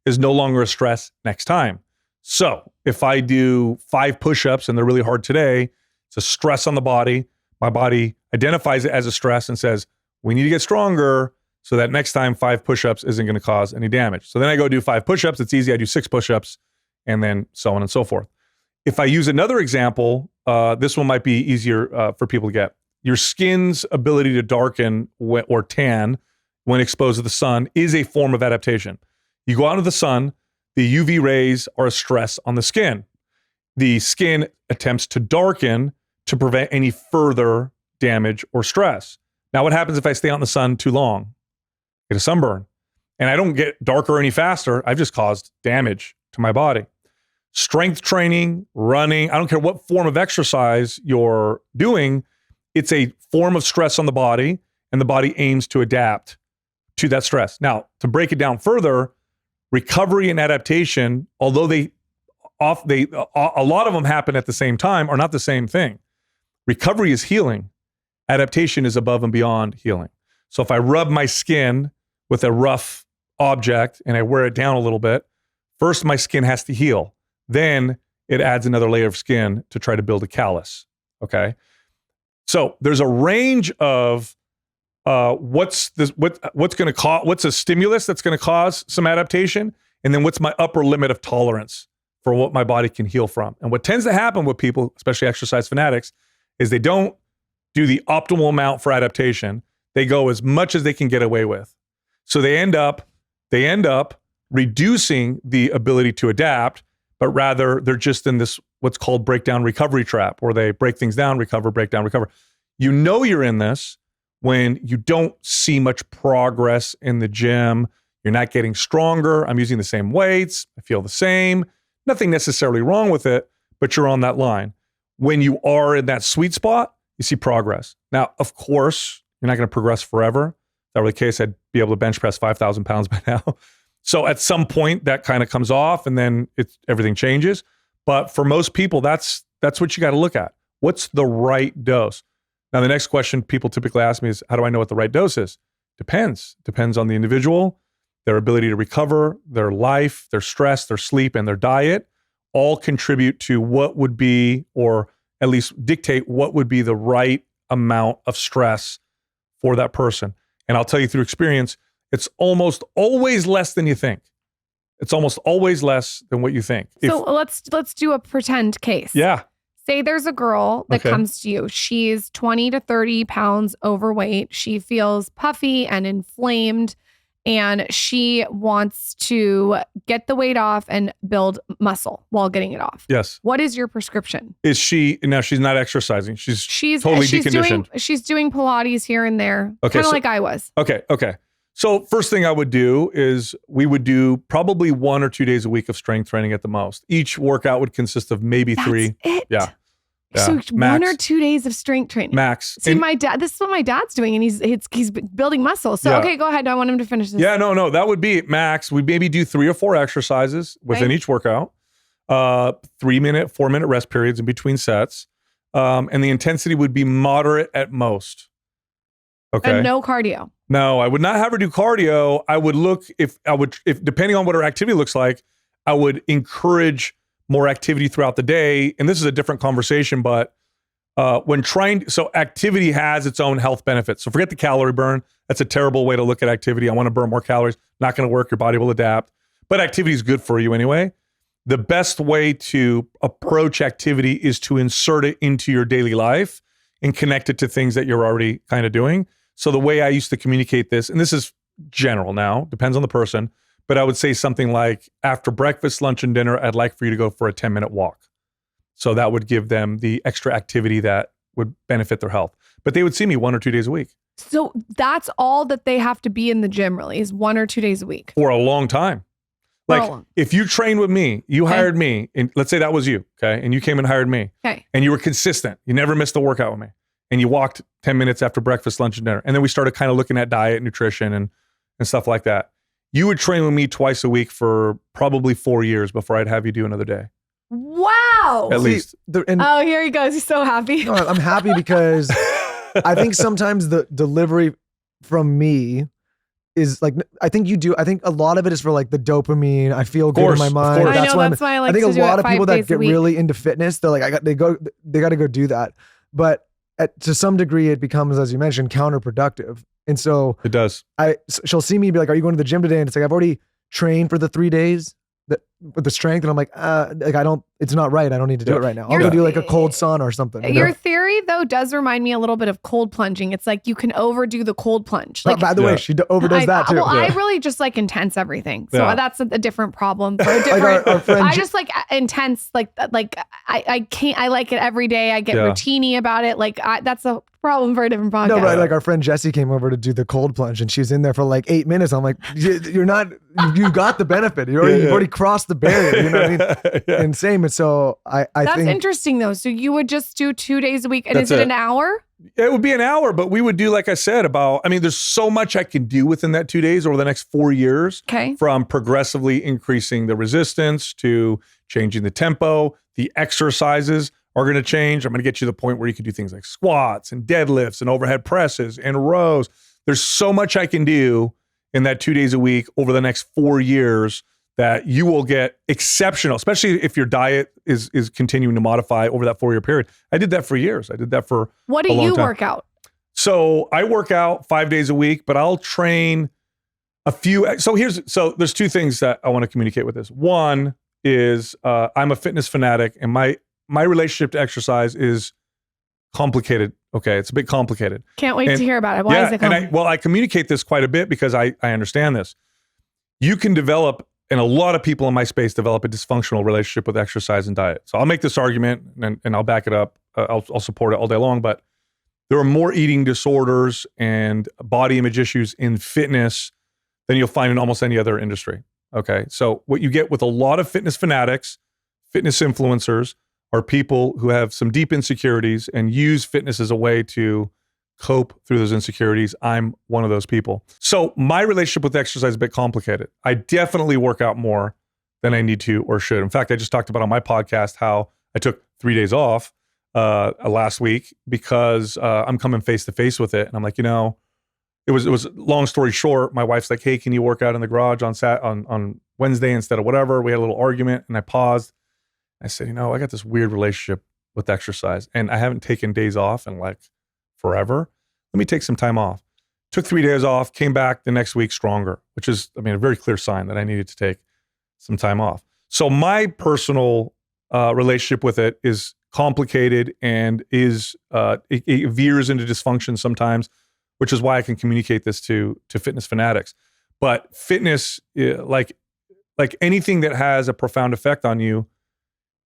is no longer a stress next time. So if I do 5 push-ups and they're really hard today, it's a stress on the body. My body identifies it as a stress and says, we need to get stronger so that next time 5 push-ups isn't going to cause any damage. So then I go do 5 push-ups. It's easy. I do 6 push-ups and then so on and so forth. If I use another example, this one might be easier for people to get. Your skin's ability to darken or tan when exposed to the sun is a form of adaptation. You go out into the sun, the UV rays are a stress on the skin. The skin attempts to darken to prevent any further damage or stress. Now, what happens if I stay out in the sun too long? I get a sunburn. And I don't get darker any faster. I've just caused damage to my body. Strength training, running, I don't care what form of exercise you're doing, it's a form of stress on the body, and the body aims to adapt to that stress. Now, to break it down further, recovery and adaptation, although a lot of them happen at the same time, are not the same thing. Recovery is healing. Adaptation is above and beyond healing. So if I rub my skin with a rough object and I wear it down a little bit, first my skin has to heal. Then it adds another layer of skin to try to build a callus. Okay. So there's a range of what's a stimulus that's going to cause some adaptation, and then what's my upper limit of tolerance for what my body can heal from. And what tends to happen with people, especially exercise fanatics, is they don't do the optimal amount for adaptation. They go as much as they can get away with. So they end up reducing the ability to adapt, but rather they're just in this what's called breakdown recovery trap, where they break things down, recover, break down, recover. You know you're in this when you don't see much progress in the gym. You're not getting stronger. I'm using the same weights. I feel the same. Nothing necessarily wrong with it, but you're on that line. When you are in that sweet spot, you see progress. Now, of course, you're not going to progress forever. If that were the case, I'd be able to bench press 5,000 pounds by now. So at some point that kind of comes off and then everything changes. But for most people, that's what you got to look at. What's the right dose? Now, the next question people typically ask me is, how do I know what the right dose is? Depends on the individual, their ability to recover, their life, their stress, their sleep, and their diet all contribute to what would be, or at least dictate what would be the right amount of stress for that person. And I'll tell you through experience, it's almost always less than you think. It's almost always less than what you think. So let's do a pretend case. Yeah. Say there's a girl that comes to you. She's 20 to 30 pounds overweight. She feels puffy and inflamed, and she wants to get the weight off and build muscle while getting it off. Yes. What is your prescription? Now she's not exercising. She's totally deconditioned. She's doing Pilates here and there. Kind of like I was. Okay. So first thing I would do is we would do probably 1 or 2 days a week of strength training at the most. Each workout would consist of maybe 3. It. Yeah. So max. 1 or 2 days of strength training. Max. See, my dad, this is what my dad's doing, and he's building muscle. So, okay, go ahead. I want him to finish this. Yeah, no, that would be max. We'd maybe do 3 or 4 exercises within each workout, 3-minute, 4-minute rest periods in between sets. And the intensity would be moderate at most. Okay. And no cardio. No, I would not have her do cardio. I would look if depending on what her activity looks like, I would encourage more activity throughout the day. And this is a different conversation, but so activity has its own health benefits. So forget the calorie burn. That's a terrible way to look at activity. I want to burn more calories. Not going to work. Your body will adapt. But activity is good for you anyway. The best way to approach activity is to insert it into your daily life and connect it to things that you're already kind of doing. So the way I used to communicate this, and this is general now, depends on the person, but I would say something like, after breakfast, lunch, and dinner, I'd like for you to go for a 10-minute walk. So that would give them the extra activity that would benefit their health. But they would see me 1 or 2 days a week. So that's all that they have to be in the gym, really, is 1 or 2 days a week. For a long time. Like, if you trained with me, you hired me, and let's say that was you, okay? And you came and hired me. Okay. And you were consistent. You never missed a workout with me. And you walked 10 minutes after breakfast, lunch, and dinner. And then we started kind of looking at diet, nutrition, and stuff like that. You would train with me twice a week for probably 4 years before I'd have you do another day. Wow. At least. Oh, here he goes. He's so happy. No, I'm happy because I think sometimes the delivery from me is like, I think a lot of it is for like the dopamine. I feel good in my mind. Of course. I know, that's why I like I think to a do lot it of people 5 that days a get week. really into fitness, they're like, they got to go do that. But to some degree, it becomes, as you mentioned, counterproductive. And so It does. she'll see me and be like, "Are you going to the gym today?" And it's like, I've already trained for the 3 days with the strength, and I'm like, I don't. It's not right. I don't need to do it right now. I'll go do like a cold sauna or something. You know? Your theory, though, does remind me a little bit of cold plunging. It's like you can overdo the cold plunge. Like, by the way, she overdoes that too. Well, I really just like intense everything. So that's a different problem for a different. Like our friend I just like intense. Like I can't. I like it every day. I get routine-y about it. Like that's a problem for a different podcast. No, but like our friend Jessie came over to do the cold plunge, and she's in there for like 8 minutes. I'm like, you're not. You got the benefit. You've already crossed the barrier. You know what I mean? And same. And so I that's think interesting though. So you would just do 2 days a week, and That's is it it. an hour? It would be an hour, but we would do, like I said, there's so much I can do within that 2 days over the next 4 years. Okay. From progressively increasing the resistance to changing the tempo. The exercises are going to change. I'm going to get you to the point where you can do things like squats and deadlifts and overhead presses and rows. There's so much I can do in that 2 days a week over the next 4 years that you will get exceptional, especially if your diet is continuing to modify over that 4 year period. I did that for years. I did that for What do you work out? So I work out 5 days a week, but I'll train a few. So there's 2 things that I want to communicate with this. One is I'm a fitness fanatic, and my relationship to exercise is complicated. Okay, it's a bit complicated. Can't wait to hear about it. Why is it complicated? I communicate this quite a bit because I understand this. You can develop, and a lot of people in my space develop a dysfunctional relationship with exercise and diet. So I'll make this argument, and I'll back it up. I'll support it all day long, but there are more eating disorders and body image issues in fitness than you'll find in almost any other industry. Okay, so what you get with a lot of fitness fanatics, fitness influencers, are people who have some deep insecurities and use fitness as a way to cope through those insecurities. I'm one of those people. So my relationship with exercise is a bit complicated. I definitely work out more than I need to or should. In fact, I just talked about on my podcast how I took 3 days off last week because I'm coming face to face with it. And I'm like, it was long story short. My wife's like, "Hey, can you work out in the garage on Wednesday instead of whatever?" We had a little argument, and I paused. I said, I got this weird relationship with exercise, and I haven't taken days off in like forever. Let me take some time off. Took 3 days off, came back the next week stronger, which is, a very clear sign that I needed to take some time off. So my personal relationship with it is complicated and it veers into dysfunction sometimes, which is why I can communicate this to fitness fanatics. But fitness, like anything that has a profound effect on you,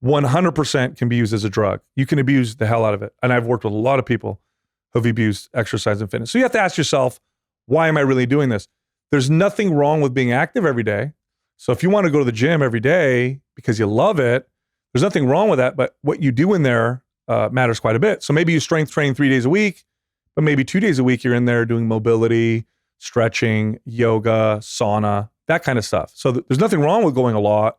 100% can be used as a drug. You can abuse the hell out of it. And I've worked with a lot of people who've abused exercise and fitness. So you have to ask yourself, why am I really doing this? There's nothing wrong with being active every day. So if you want to go to the gym every day because you love it, there's nothing wrong with that. But what you do in there matters quite a bit. So maybe you strength train 3 days a week, but maybe 2 days a week you're in there doing mobility, stretching, yoga, sauna, that kind of stuff. So there's nothing wrong with going a lot.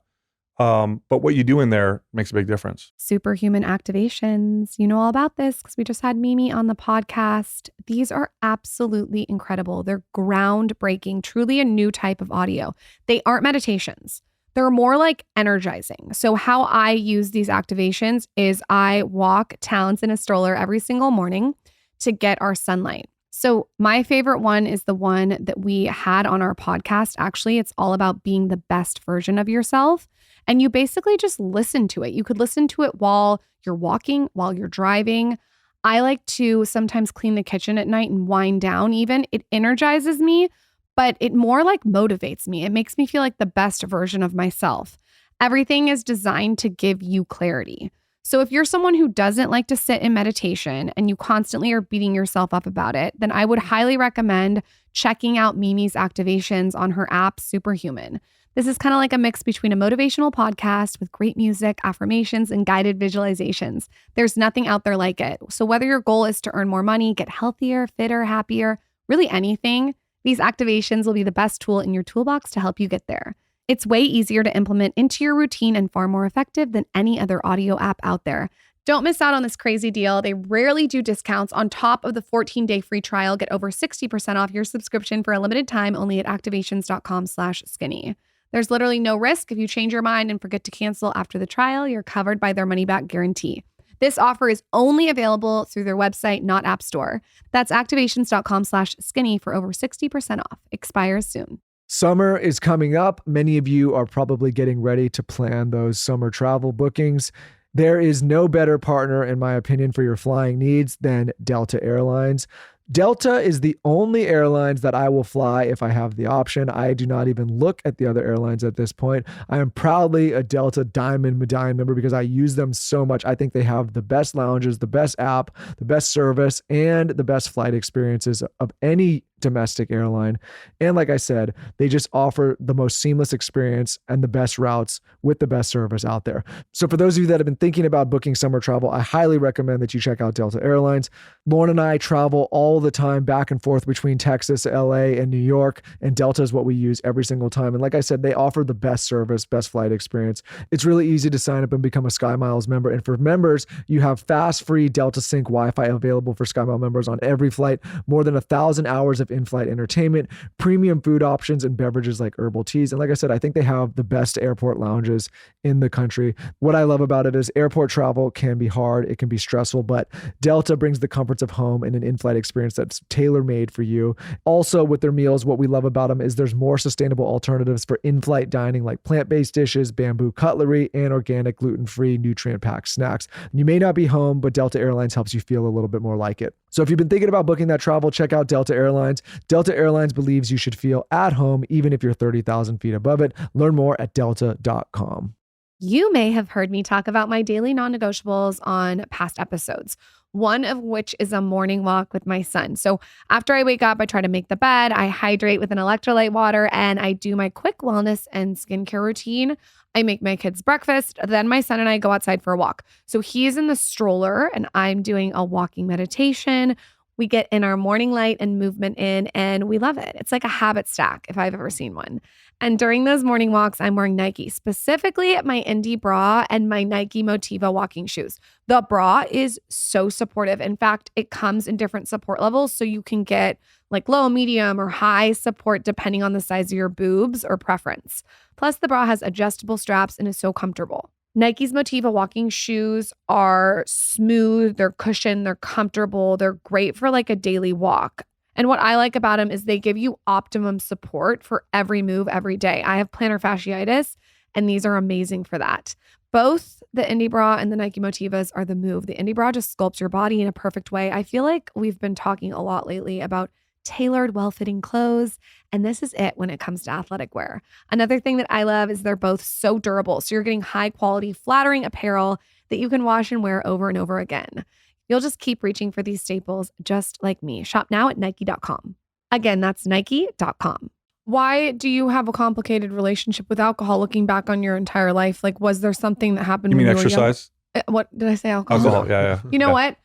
But what you do in there makes a big difference. Superhuman activations. You know all about this because we just had Mimi on the podcast. These are absolutely incredible. They're groundbreaking, truly a new type of audio. They aren't meditations. They're more like energizing. So how I use these activations is I walk Talents in a stroller every single morning to get our sunlight. So my favorite one is the one that we had on our podcast. Actually, it's all about being the best version of yourself. And you basically just listen to it. You could listen to it while you're walking, while you're driving. I like to sometimes clean the kitchen at night and wind down even. It energizes me, but it more like motivates me. It makes me feel like the best version of myself. Everything is designed to give you clarity. So if you're someone who doesn't like to sit in meditation and you constantly are beating yourself up about it, then I would highly recommend checking out Mimi's activations on her app, Superhuman. This is kind of like a mix between a motivational podcast with great music, affirmations, and guided visualizations. There's nothing out there like it. So whether your goal is to earn more money, get healthier, fitter, happier, really anything, these activations will be the best tool in your toolbox to help you get there. It's way easier to implement into your routine and far more effective than any other audio app out there. Don't miss out on this crazy deal. They rarely do discounts. On top of the 14-day free trial, get over 60% off your subscription for a limited time only at activations.com/skinny. There's literally no risk. If you change your mind and forget to cancel after the trial, you're covered by their money-back guarantee. This offer is only available through their website, not App Store. That's activations.com/skinny for over 60% off. Expires soon. Summer is coming up. Many of you are probably getting ready to plan those summer travel bookings. There is no better partner, in my opinion, for your flying needs than Delta Airlines. Delta is the only airlines that I will fly if I have the option. I do not even look at the other airlines at this point. I am proudly a Delta Diamond Medallion member because I use them so much. I think they have the best lounges, the best app, the best service, and the best flight experiences of any domestic airline. And like I said, they just offer the most seamless experience and the best routes with the best service out there. So for those of you that have been thinking about booking summer travel, I highly recommend that you check out Delta Airlines. Lauren and I travel all the time back and forth between Texas, LA, and New York, and Delta is what we use every single time. And like I said, they offer the best service, best flight experience. It's really easy to sign up and become a SkyMiles member. And for members, you have fast, free Delta Sync Wi-Fi available for SkyMiles members on every flight, more than 1,000 hours of in-flight entertainment, premium food options, and beverages like herbal teas. And like I said, I think they have the best airport lounges in the country. What I love about it is airport travel can be hard, it can be stressful, but Delta brings the comforts of home and an in-flight experience that's tailor-made for you. Also, with their meals, what we love about them is there's more sustainable alternatives for in-flight dining like plant-based dishes, bamboo cutlery, and organic gluten-free nutrient-packed snacks. You may not be home, but Delta Airlines helps you feel a little bit more like it. So if you've been thinking about booking that travel, check out Delta Airlines. Delta Airlines believes you should feel at home even if you're 30,000 feet above it. Learn more at delta.com. You may have heard me talk about my daily non-negotiables on past episodes, one of which is a morning walk with my son. So after I wake up, I try to make the bed, I hydrate with an electrolyte water, and I do my quick wellness and skincare routine. I make my kids breakfast. Then my son and I go outside for a walk. So he's in the stroller and I'm doing a walking meditation. We get in our morning light and movement in, and we love it. It's like a habit stack if I've ever seen one. And during those morning walks, I'm wearing Nike, specifically my Indy bra and my Nike Motiva walking shoes. The bra is so supportive. In fact, it comes in different support levels. So you can get like low, medium, or high support depending on the size of your boobs or preference. Plus, the bra has adjustable straps and is so comfortable. Nike's Motiva walking shoes are smooth, they're cushioned, they're comfortable, they're great for like a daily walk. And what I like about them is they give you optimum support for every move every day. I have plantar fasciitis, and these are amazing for that. Both the Indy bra and the Nike Motivas are the move. The Indy bra just sculpts your body in a perfect way. I feel like we've been talking a lot lately about tailored, well-fitting clothes, and this is it when it comes to athletic wear. Another thing that I love is they're both so durable. So you're getting high-quality, flattering apparel that you can wash and wear over and over again. You'll just keep reaching for these staples just like me. Shop now at Nike.com. Again, that's Nike.com. Why do you have a complicated relationship with alcohol looking back on your entire life? Like, was there something that happened You when mean you were young? exercise? What did I say? Alcohol? Alcohol, yeah. You know what?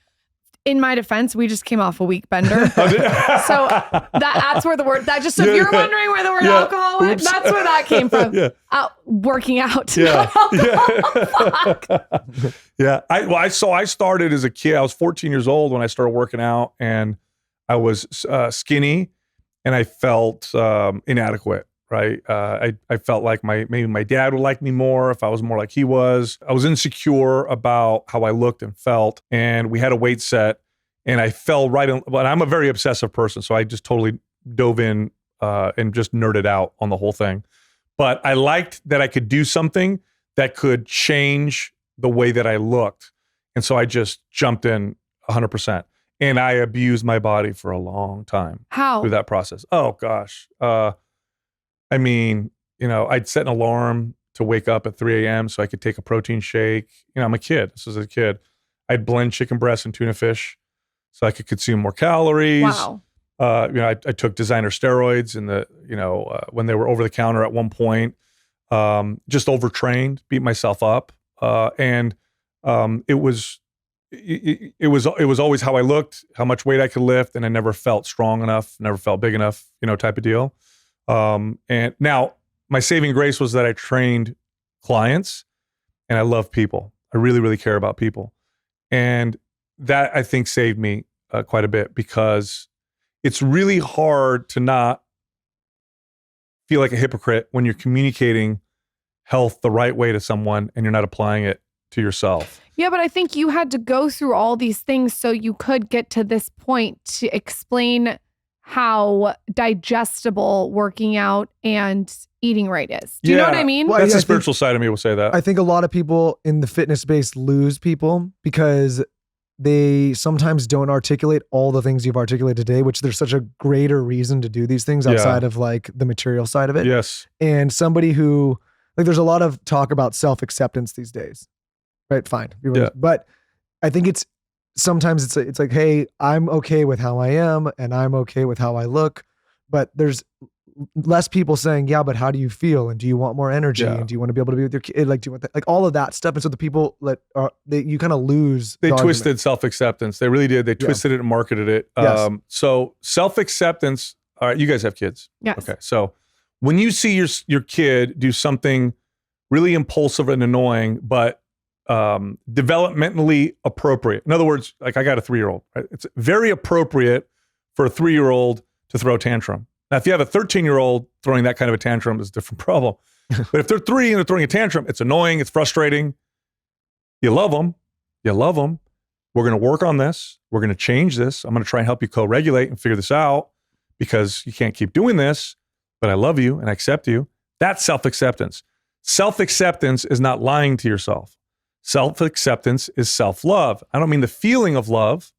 In my defense, we just came off a week bender. So that's where the word, if you're wondering where the word alcohol went, that's where that came from. Working out. I started as a kid. I was 14 years old when I started working out, and I was skinny and I felt inadequate. Right. I felt like maybe my dad would like me more if I was more like he was. I was insecure about how I looked and felt. And we had a weight set and I fell right in. But I'm a very obsessive person. So I just totally dove in and just nerded out on the whole thing. But I liked that I could do something that could change the way that I looked. And so I just jumped in 100%. And I abused my body for a long time. How? Through that process. Oh, gosh. I mean, I'd set an alarm to wake up at 3 a.m. so I could take a protein shake. I'm a kid. This was a kid. I'd blend chicken breast and tuna fish so I could consume more calories. Wow. I took designer steroids when they were over the counter at one point. Just overtrained, beat myself up. It was always how I looked, how much weight I could lift, and I never felt strong enough, never felt big enough, type of deal. And now my saving grace was that I trained clients and I love people. I really, really care about people. And that I think saved me quite a bit, because it's really hard to not feel like a hypocrite when you're communicating health the right way to someone and you're not applying it to yourself. Yeah, but I think you had to go through all these things so you could get to this point to explain how digestible working out and eating right is. Do you know what I mean? Well, That's the spiritual side of me will say that. I think a lot of people in the fitness space lose people because they sometimes don't articulate all the things you've articulated today, which there's such a greater reason to do these things outside of like the material side of it. Yes. And somebody who, like, there's a lot of talk about self-acceptance these days, right? Fine. But I think sometimes it's like, hey, I'm okay with how I am and I'm okay with how I look, but there's less people saying, yeah, but how do you feel? And do you want more energy? And do you want to be able to be with your kid? Like, do you want that? Like all of that stuff. And so the people that you kind of lose. They twisted self-acceptance. They really did. They twisted it and marketed it. Yes. So self-acceptance, all right, you guys have kids. Yes. Okay. So when you see your kid do something really impulsive and annoying, but developmentally appropriate. In other words, like I got a 3-year-old, right? It's very appropriate for a 3-year-old to throw a tantrum. Now, if you have a 13-year-old throwing that kind of a tantrum, it's a different problem. But if they're 3 and they're throwing a tantrum, it's annoying, it's frustrating. You love them. You love them. We're going to work on this. We're going to change this. I'm going to try and help you co-regulate and figure this out because you can't keep doing this, but I love you and I accept you. That's self-acceptance. Self-acceptance is not lying to yourself. Self-acceptance is self-love. I don't mean the feeling of love.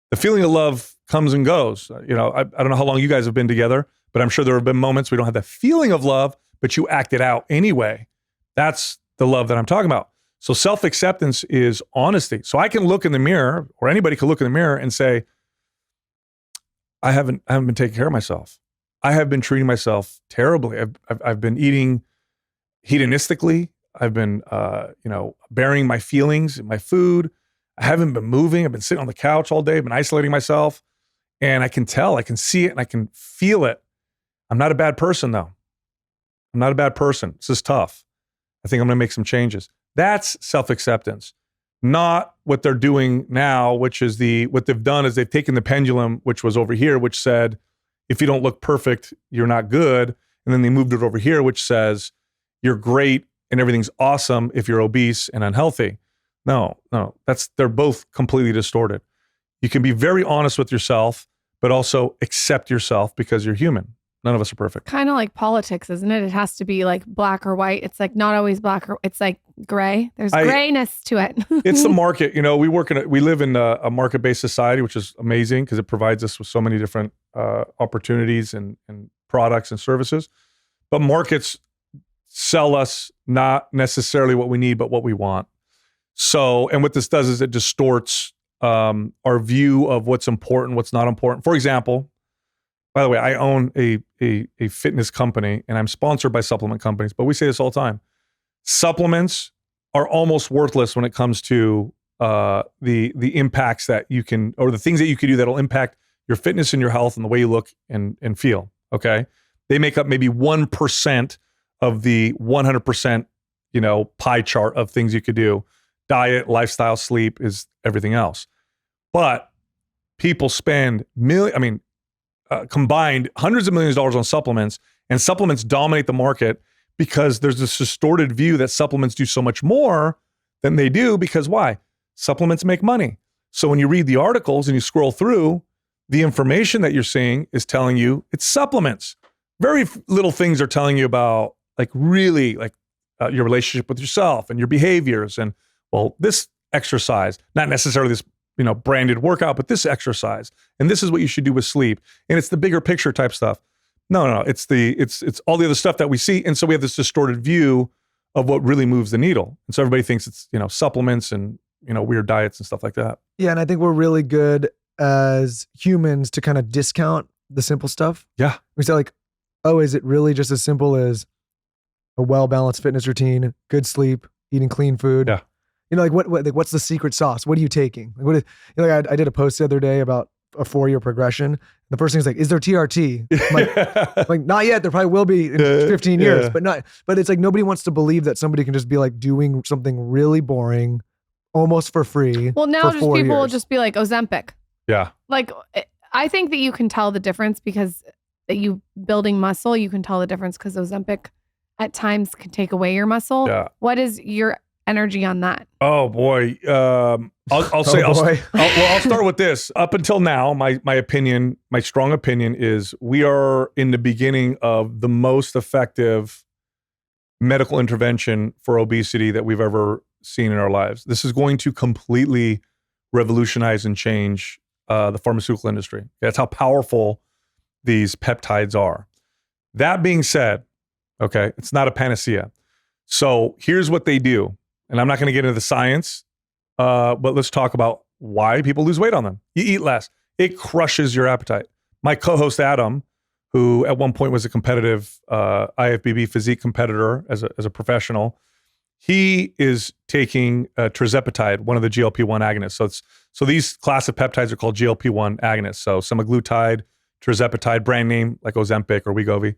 The feeling of love comes and goes. I don't know how long you guys have been together, but I'm sure there have been moments we don't have the feeling of love, but you act it out anyway. That's the love that I'm talking about. So self-acceptance is honesty. So I can look in the mirror, or anybody can look in the mirror and say, I haven't been taking care of myself. I have been treating myself terribly. I've been eating hedonistically. I've been, burying my feelings in my food. I haven't been moving. I've been sitting on the couch all day. I've been isolating myself. And I can tell, I can see it, and I can feel it. I'm not a bad person, though. I'm not a bad person. This is tough. I think I'm going to make some changes. That's self-acceptance. Not what they're doing now, which is what they've done is they've taken the pendulum, which was over here, which said, if you don't look perfect, you're not good. And then they moved it over here, which says, you're great and everything's awesome if you're obese and unhealthy. No, they're both completely distorted. You can be very honest with yourself, but also accept yourself because you're human. None of us are perfect. Kind of like politics, isn't it? It has to be like black or white. It's like not always black or it's like gray. There's grayness to it. It's the market. We live in a market-based society, which is amazing because it provides us with so many different opportunities and products and services. But markets sell us not necessarily what we need, but what we want. So, and what this does is it distorts our view of what's important, what's not important. For example, by the way, I own a fitness company and I'm sponsored by supplement companies, but we say this all the time. Supplements are almost worthless when it comes to the impacts that you can, or the things that you can do that'll impact your fitness and your health and the way you look and feel. Okay, they make up maybe 1% of the 100%, pie chart of things you could do. Diet, lifestyle, sleep is everything else. But people spend combined hundreds of millions of dollars on supplements, and supplements dominate the market because there's this distorted view that supplements do so much more than they do, because why? Supplements make money. So when you read the articles and you scroll through, the information that you're seeing is telling you it's supplements. Very little things are telling you about your relationship with yourself and your behaviors, and this exercise, not necessarily this branded workout, but this exercise, and this is what you should do with sleep, and it's the bigger picture type stuff. No, it's all the other stuff that we see, and so we have this distorted view of what really moves the needle, and so everybody thinks it's supplements and weird diets and stuff like that. Yeah, and I think we're really good as humans to kind of discount the simple stuff. Yeah, we say like, oh, is it really just as simple as a well-balanced fitness routine, good sleep, eating clean food? Yeah. What's the secret sauce? What are you taking? I did a post the other day about a 4-year progression. The first thing is is there TRT? I'm like, not yet. There probably will be in 15 years, but it's like, nobody wants to believe that somebody can just be doing something really boring, almost for free. Well, now just people will just be like Ozempic. Yeah. I think that you can tell the difference because that you building muscle, you can tell the difference because Ozempic at times can take away your muscle. Yeah. What is your energy on that? Oh boy. I'll start with this. Up until now, my opinion, my strong opinion is we are in the beginning of the most effective medical intervention for obesity that we've ever seen in our lives. This is going to completely revolutionize and change the pharmaceutical industry. That's how powerful these peptides are. That being said, okay, it's not a panacea. So here's what they do. And I'm not going to get into the science, but let's talk about why people lose weight on them. You eat less. It crushes your appetite. My co-host Adam, who at one point was a competitive IFBB physique competitor as a professional, he is taking tirzepatide, one of the GLP-1 agonists. So these class of peptides are called GLP-1 agonists. So semaglutide, tirzepatide, brand name like Ozempic or Wegovy.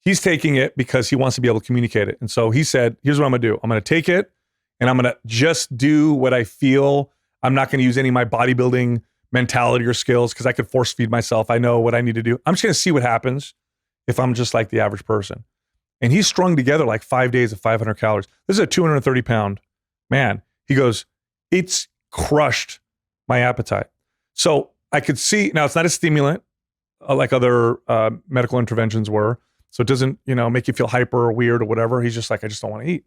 He's taking it because he wants to be able to communicate it. And so he said, here's what I'm going to do. I'm going to take it and I'm going to just do what I feel. I'm not going to use any of my bodybuilding mentality or skills because I could force feed myself. I know what I need to do. I'm just going to see what happens if I'm just like the average person. And he strung together 5 days of 500 calories. This is a 230 pound man. He goes, it's crushed my appetite. So I could see, now it's not a stimulant like other medical interventions were. So it doesn't, make you feel hyper or weird or whatever. He's just like, I just don't want to eat.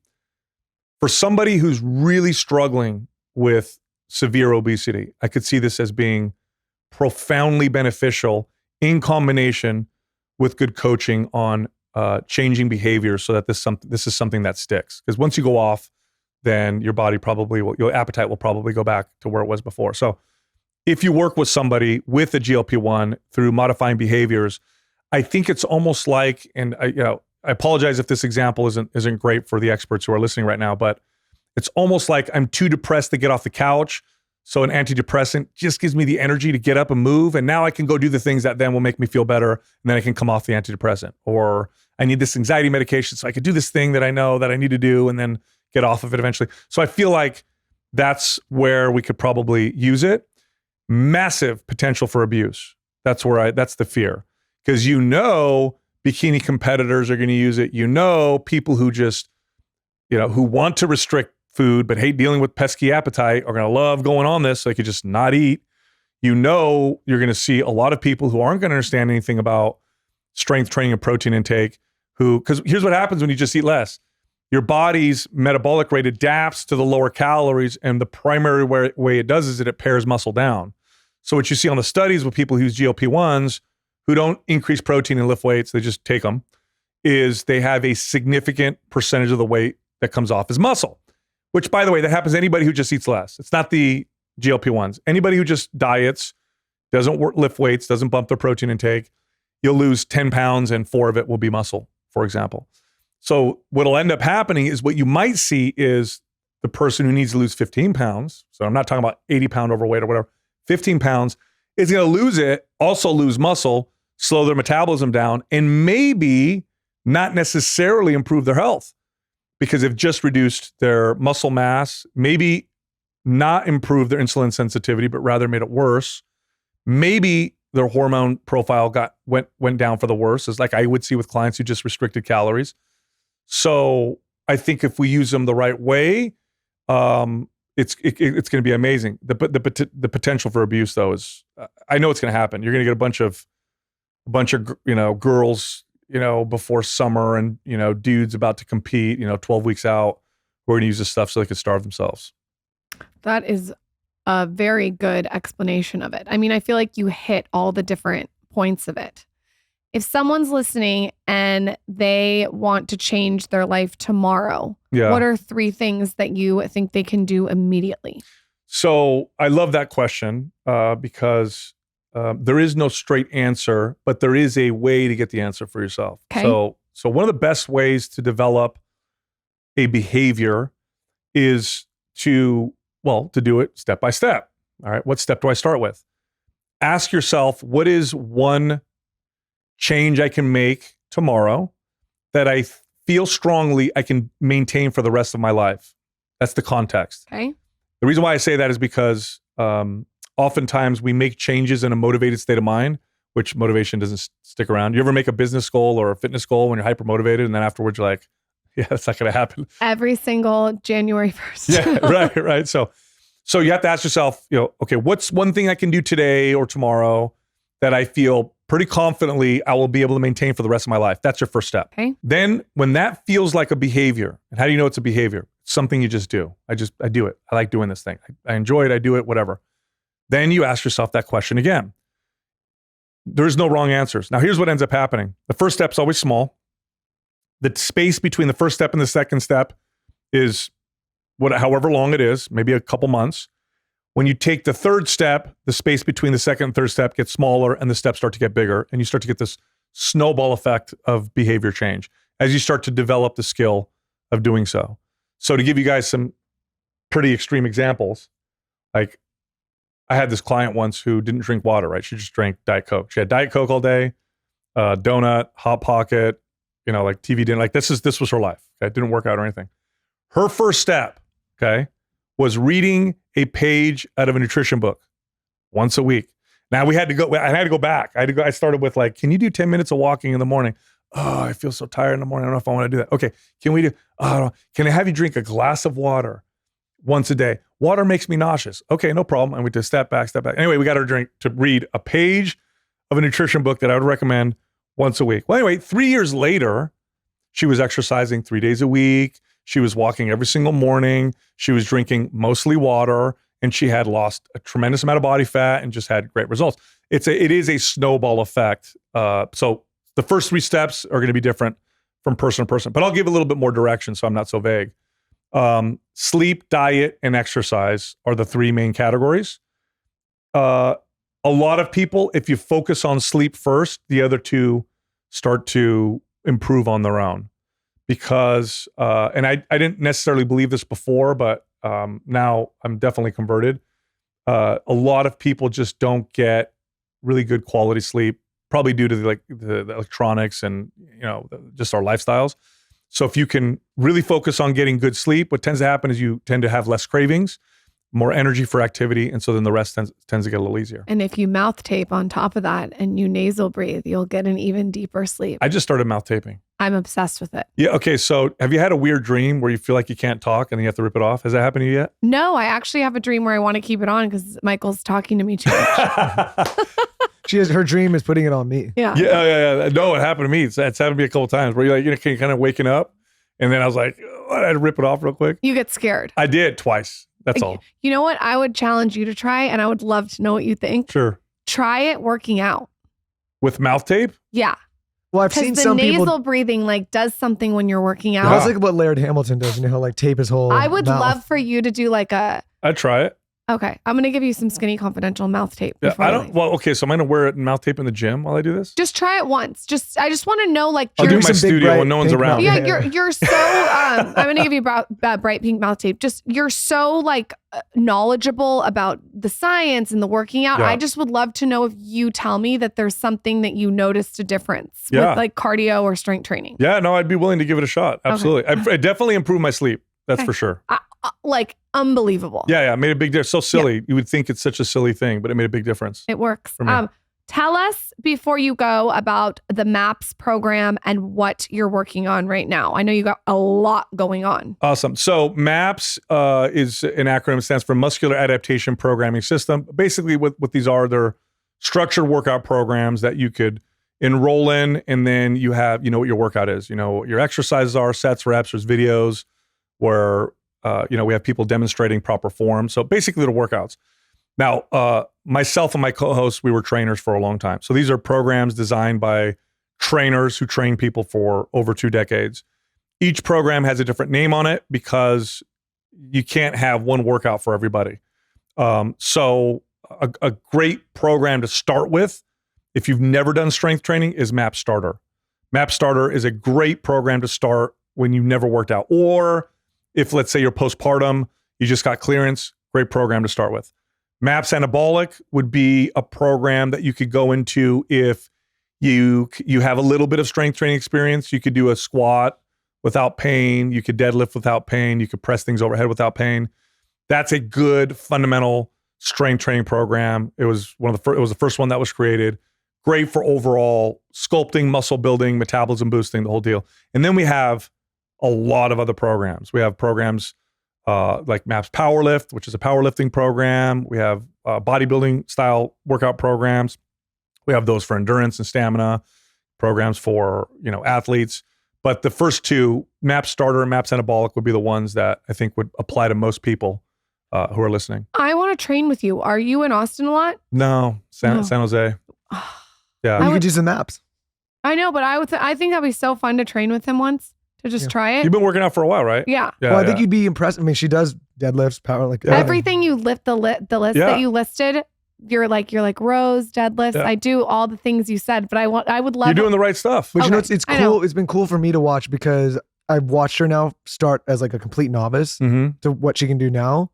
For somebody who's really struggling with severe obesity, I could see this as being profoundly beneficial in combination with good coaching on changing behavior so that this is something that sticks. Because once you go off, then your body your appetite will probably go back to where it was before. So if you work with somebody with a GLP-1 through modifying behaviors, I think it's almost like, and I apologize if this example isn't great for the experts who are listening right now, but it's almost like I'm too depressed to get off the couch. So an antidepressant just gives me the energy to get up and move. And now I can go do the things that then will make me feel better. And then I can come off the antidepressant. Or I need this anxiety medication so I could do this thing that I know that I need to do and then get off of it eventually. So I feel like that's where we could probably use it. Massive potential for abuse. That's the fear. Because bikini competitors are going to use it. People who just, who want to restrict food but hate dealing with pesky appetite are going to love going on this so they could just not eat. You're going to see a lot of people who aren't going to understand anything about strength training and protein intake because here's what happens when you just eat less. Your body's metabolic rate adapts to the lower calories, and the primary way it does is that it pares muscle down. So what you see on the studies with people who use GLP-1s who don't increase protein and lift weights, they just take them, is they have a significant percentage of the weight that comes off as muscle, which, by the way, that happens to anybody who just eats less. It's not the GLP-1s. Anybody who just diets, doesn't lift weights, doesn't bump their protein intake, you'll lose 10 pounds and 4 of it will be muscle, for example. So what'll end up happening is what you might see is the person who needs to lose 15 pounds, so I'm not talking about 80-pound overweight or whatever, 15 pounds, is going to lose it, also lose muscle, slow their metabolism down, and maybe not necessarily improve their health because they've just reduced their muscle mass, maybe not improve their insulin sensitivity, but rather made it worse. Maybe their hormone profile went down for the worse, is like I would see with clients who just restricted calories. So I think if we use them the right way, it's going to be amazing. The potential for abuse, though, is I know it's going to happen. You're going to get a bunch of girls, before summer, and dudes about to compete, 12 weeks out, who are going to use this stuff so they can starve themselves. That is a very good explanation of it. I mean, I feel like you hit all the different points of it. If someone's listening and they want to change their life tomorrow, what are 3 things that you think they can do immediately? So I love that question because there is no straight answer, but there is a way to get the answer for yourself. Okay. So one of the best ways to develop a behavior is to do it step by step. All right. What step do I start with? Ask yourself, what is one change I can make tomorrow that I feel strongly I can maintain for the rest of my life? That's the context. Okay. The reason why I say that is because oftentimes we make changes in a motivated state of mind, which motivation doesn't stick around. You ever make a business goal or a fitness goal when you're hyper motivated, and then afterwards you're like, yeah, that's not going to happen. Every single January 1st. Yeah, right. So you have to ask yourself, okay, what's one thing I can do today or tomorrow that I feel pretty confidently I will be able to maintain for the rest of my life? That's your first step. Okay. Then when that feels like a behavior, and how do you know it's a behavior? It's something you just do. I do it. I like doing this thing. I enjoy it. I do it, whatever. Then you ask yourself that question again. There's no wrong answers. Now, here's what ends up happening. The first step's always small. The space between the first step and the second step is however long it is, maybe a couple months. When you take the third step, the space between the second and third step gets smaller and the steps start to get bigger. And you start to get this snowball effect of behavior change as you start to develop the skill of doing so. So to give you guys some pretty extreme examples, like I had this client once who didn't drink water, right? She just drank Diet Coke. She had Diet Coke all day, donut, Hot Pocket, like TV dinner. Like this was her life. Okay? It didn't work out or anything. Her first step, okay, was reading a page out of a nutrition book once a week. Now I had to go back. I started with like, can you do 10 minutes of walking in the morning? Oh, I feel so tired in the morning. I don't know if I want to do that. Okay. Can I have you drink a glass of water once a day? Water makes me nauseous. Okay, no problem. And we just step back. Anyway, we got her to read a page of a nutrition book that I would recommend once a week. Well, anyway, 3 years later, she was exercising 3 days a week. She was walking every single morning. She was drinking mostly water, and she had lost a tremendous amount of body fat and just had great results. It is a snowball effect. So the first 3 steps are going to be different from person to person, but I'll give a little bit more direction so I'm not so vague. Sleep, diet, and exercise are the 3 main categories. A lot of people, if you focus on sleep first, the other 2 start to improve on their own. Because, and I didn't necessarily believe this before, but now I'm definitely converted. A lot of people just don't get really good quality sleep, probably due to the electronics and just our lifestyles. So if you can really focus on getting good sleep, what tends to happen is you tend to have less cravings, more energy for activity, and so then the rest tends to get a little easier. And if you mouth tape on top of that and you nasal breathe, you'll get an even deeper sleep. I just started mouth taping. I'm obsessed with it. Yeah. Okay. So have you had a weird dream where you feel like you can't talk and then you have to rip it off? Has that happened to you yet? No, I actually have a dream where I want to keep it on because Michael's talking to me too much. Her dream is putting it on me. Yeah. No, it happened to me. It's happened to me a couple of times where you're like, kind of waking up, and then I was like, I had to rip it off real quick. You get scared. I did twice. That's all. You know what? I would challenge you to try, and I would love to know what you think. Sure. Try it working out. With mouth tape? Yeah. Well, I've seen some people. Because the nasal breathing does something when you're working out. That's like what Laird Hamilton does. How tape his whole I would mouth. love for you to do I'd try it. Okay. I'm going to give you some Skinny Confidential mouth tape. Yeah, before I we don't. leave. Well, okay. So I'm gonna wear it in mouth tape in the gym while I do this. Just try it once. I just want to know, like, I'll do it in my some big, studio bright when no one's pink around. mouth. yeah, you're so, I'm going to give you bright pink mouth tape. Just, you're so like knowledgeable about the science and the working out. Yeah. I just would love to know if you tell me that there's something that you noticed a difference Yeah. with like cardio or strength training. Yeah, no, I'd be willing to give it a shot. Absolutely. I definitely improved my sleep. That's Okay. for sure. Like unbelievable. Yeah, it made a big difference. So silly. You would think it's such a silly thing, but it made a big difference. It works. For me. Tell us before you go about the MAPS program and what you're working on right now. I know you got a lot going on. Awesome. So MAPS is an acronym. It stands for Muscular Adaptation Programming System. Basically, what these are, they're structured workout programs that you could enroll in, and then you have, what your workout is. What your exercises are, sets, reps, there's videos where, we have people demonstrating proper form. So basically the workouts. Now, myself and my co-hosts, we were trainers for a long time. So these are programs designed by trainers who train people for over 2 decades. Each program has a different name on it because you can't have one workout for everybody. So a great program to start with, if you've never done strength training, is MAP Starter. MAP Starter is a great program to start when you've never worked out. Or if, let's say, you're postpartum, you just got clearance, great program to start with. MAPS Anabolic would be a program that you could go into if you have a little bit of strength training experience. You could do a squat without pain. You could deadlift without pain. You could press things overhead without pain. That's a good fundamental strength training program. It was it was the first one that was created. Great for overall sculpting, muscle building, metabolism boosting, the whole deal. And then we have a lot of other programs. We have programs like MAPS Powerlift, which is a powerlifting program. We have bodybuilding style workout programs. We have those for endurance and stamina, programs for, athletes. But the first two, MAPS Starter and MAPS Anabolic, would be the ones that I think would apply to most people who are listening. I want to train with you. Are you in Austin a lot? No, San Jose. Yeah. Well, you could use the maps. I know, but I think that'd be so fun to train with him once, to just try it. You've been working out for a while, right? Yeah. Well, I think you'd be impressed. I mean, she does deadlifts, power, like Everything you lift, the list that you listed, you're like rows, deadlifts. Yeah. I do all the things you said, but I would love. You're doing the right stuff. But Okay. it's I cool. know. It's been cool for me to watch because I've watched her now start as like a complete novice Mm-hmm. to what she can do now.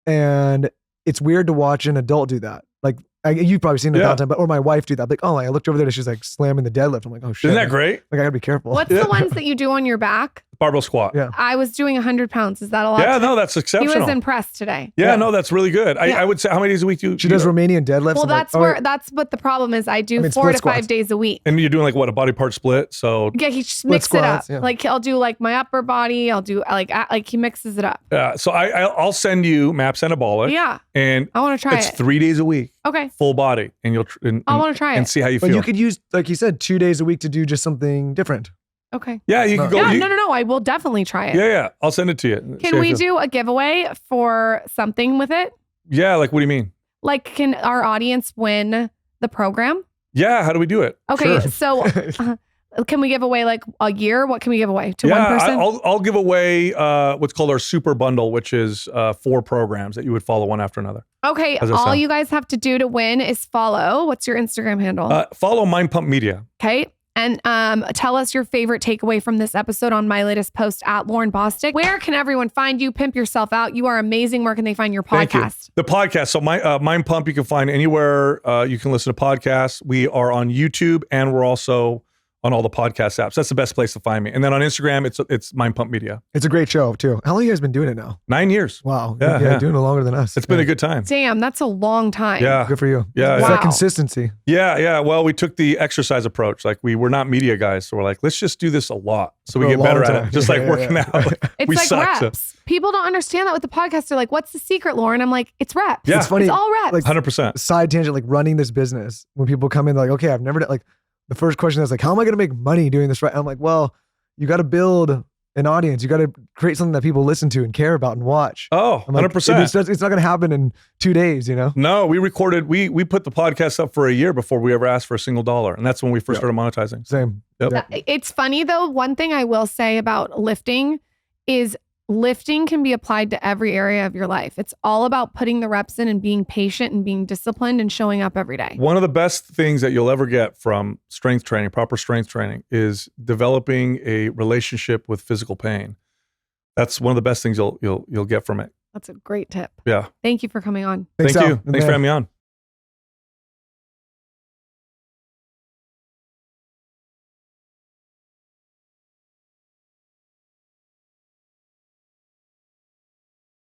And it's weird to watch an adult do that. Like you've probably seen it a thousand times, or my wife do that. Like, oh, I looked over there and she's like slamming the deadlift. I'm like, oh shit. Isn't that great? Like I gotta be careful. What's the ones that you do on your back? Barbell squat. Yeah. I was doing 100 pounds. Is that a lot? Yeah, no, that's He exceptional. was impressed today. Yeah, no, that's really good. Yeah. I would say, how many days a week do you? She does Romanian deadlifts. Well, I'm like, that's what the problem is. I do 4 split to 5 squats. days a week. And you're doing like what, a body part split? So Yeah, he just mixes it up. squats, yeah. Like I'll do like my upper body. I'll do like he mixes it up. so I'll send you MAPS Anabolic. Yeah, And I want to try it's it. 3 days a week, Okay, full body, and you'll I want to try and it. see how you But feel. you could use, like you said, 2 days a week to do just something different. Okay. Yeah, you could go. Yeah, no. I will definitely try it. Yeah, I'll send it to you. See how Can you we feel. do a giveaway for something with it? Yeah, like what do you mean? Like, can our audience win the program? Yeah, how do we do it? Okay, Sure. so can we give away like a year? What can we give away to one Yeah, person? I'll give away what's called our super bundle, which is 4 programs that you would follow one after another. Okay, How's that all sound? you guys have to do to win is follow. What's your Instagram handle? Follow Mind Pump Media. Okay. And tell us your favorite takeaway from this episode on my latest post at Lauren Bostic. Where can everyone find you? Pimp yourself out. You are amazing. Where can they find your Thank you. podcast? The podcast. So Mind Pump, you can find anywhere you can listen to podcasts. We are on YouTube and we're also on all the podcast apps. That's the best place to find me. And then on Instagram, it's Mind Pump Media. It's a great show too. How long have you guys been doing it now? 9 years. Wow. Yeah. Doing it longer than us. It's been a good time. Damn, that's a long time. Yeah. Good for you. Yeah. It's Wow. that consistency. Yeah. Well, we took the exercise approach. Like we're not media guys. So we're like, let's just do this a lot. So we For a get better long at time. it. Just like working out. It's we like suck, so- reps. People don't understand that with the podcast. They're like, what's the secret, Lauren? I'm like, it's reps. Yeah. It's funny. It's all reps. Like 100%. side tangent, like running this business. When people come in, they're like, okay, I've never done, like the first question is like, how am I going to make money doing this? Right. I'm like, well, you got to build an audience. You got to create something that people listen to and care about and watch. Oh, I'm like, 100%. It's not going to happen in 2 days, you know? No, we recorded, we put the podcast up for a year before we ever asked for a single dollar. And that's when we first started monetizing. Same. Yep. Yeah. It's funny though. One thing I will say about lifting is lifting can be applied to every area of your life. It's all about putting the reps in and being patient and being disciplined and showing up every day. One of the best things that you'll ever get from strength training, proper strength training, is developing a relationship with physical pain. That's one of the best things you'll get from it. That's a great tip. Yeah. Thank you for coming on. Thanks, Thank Sal. you. Thanks for having me on.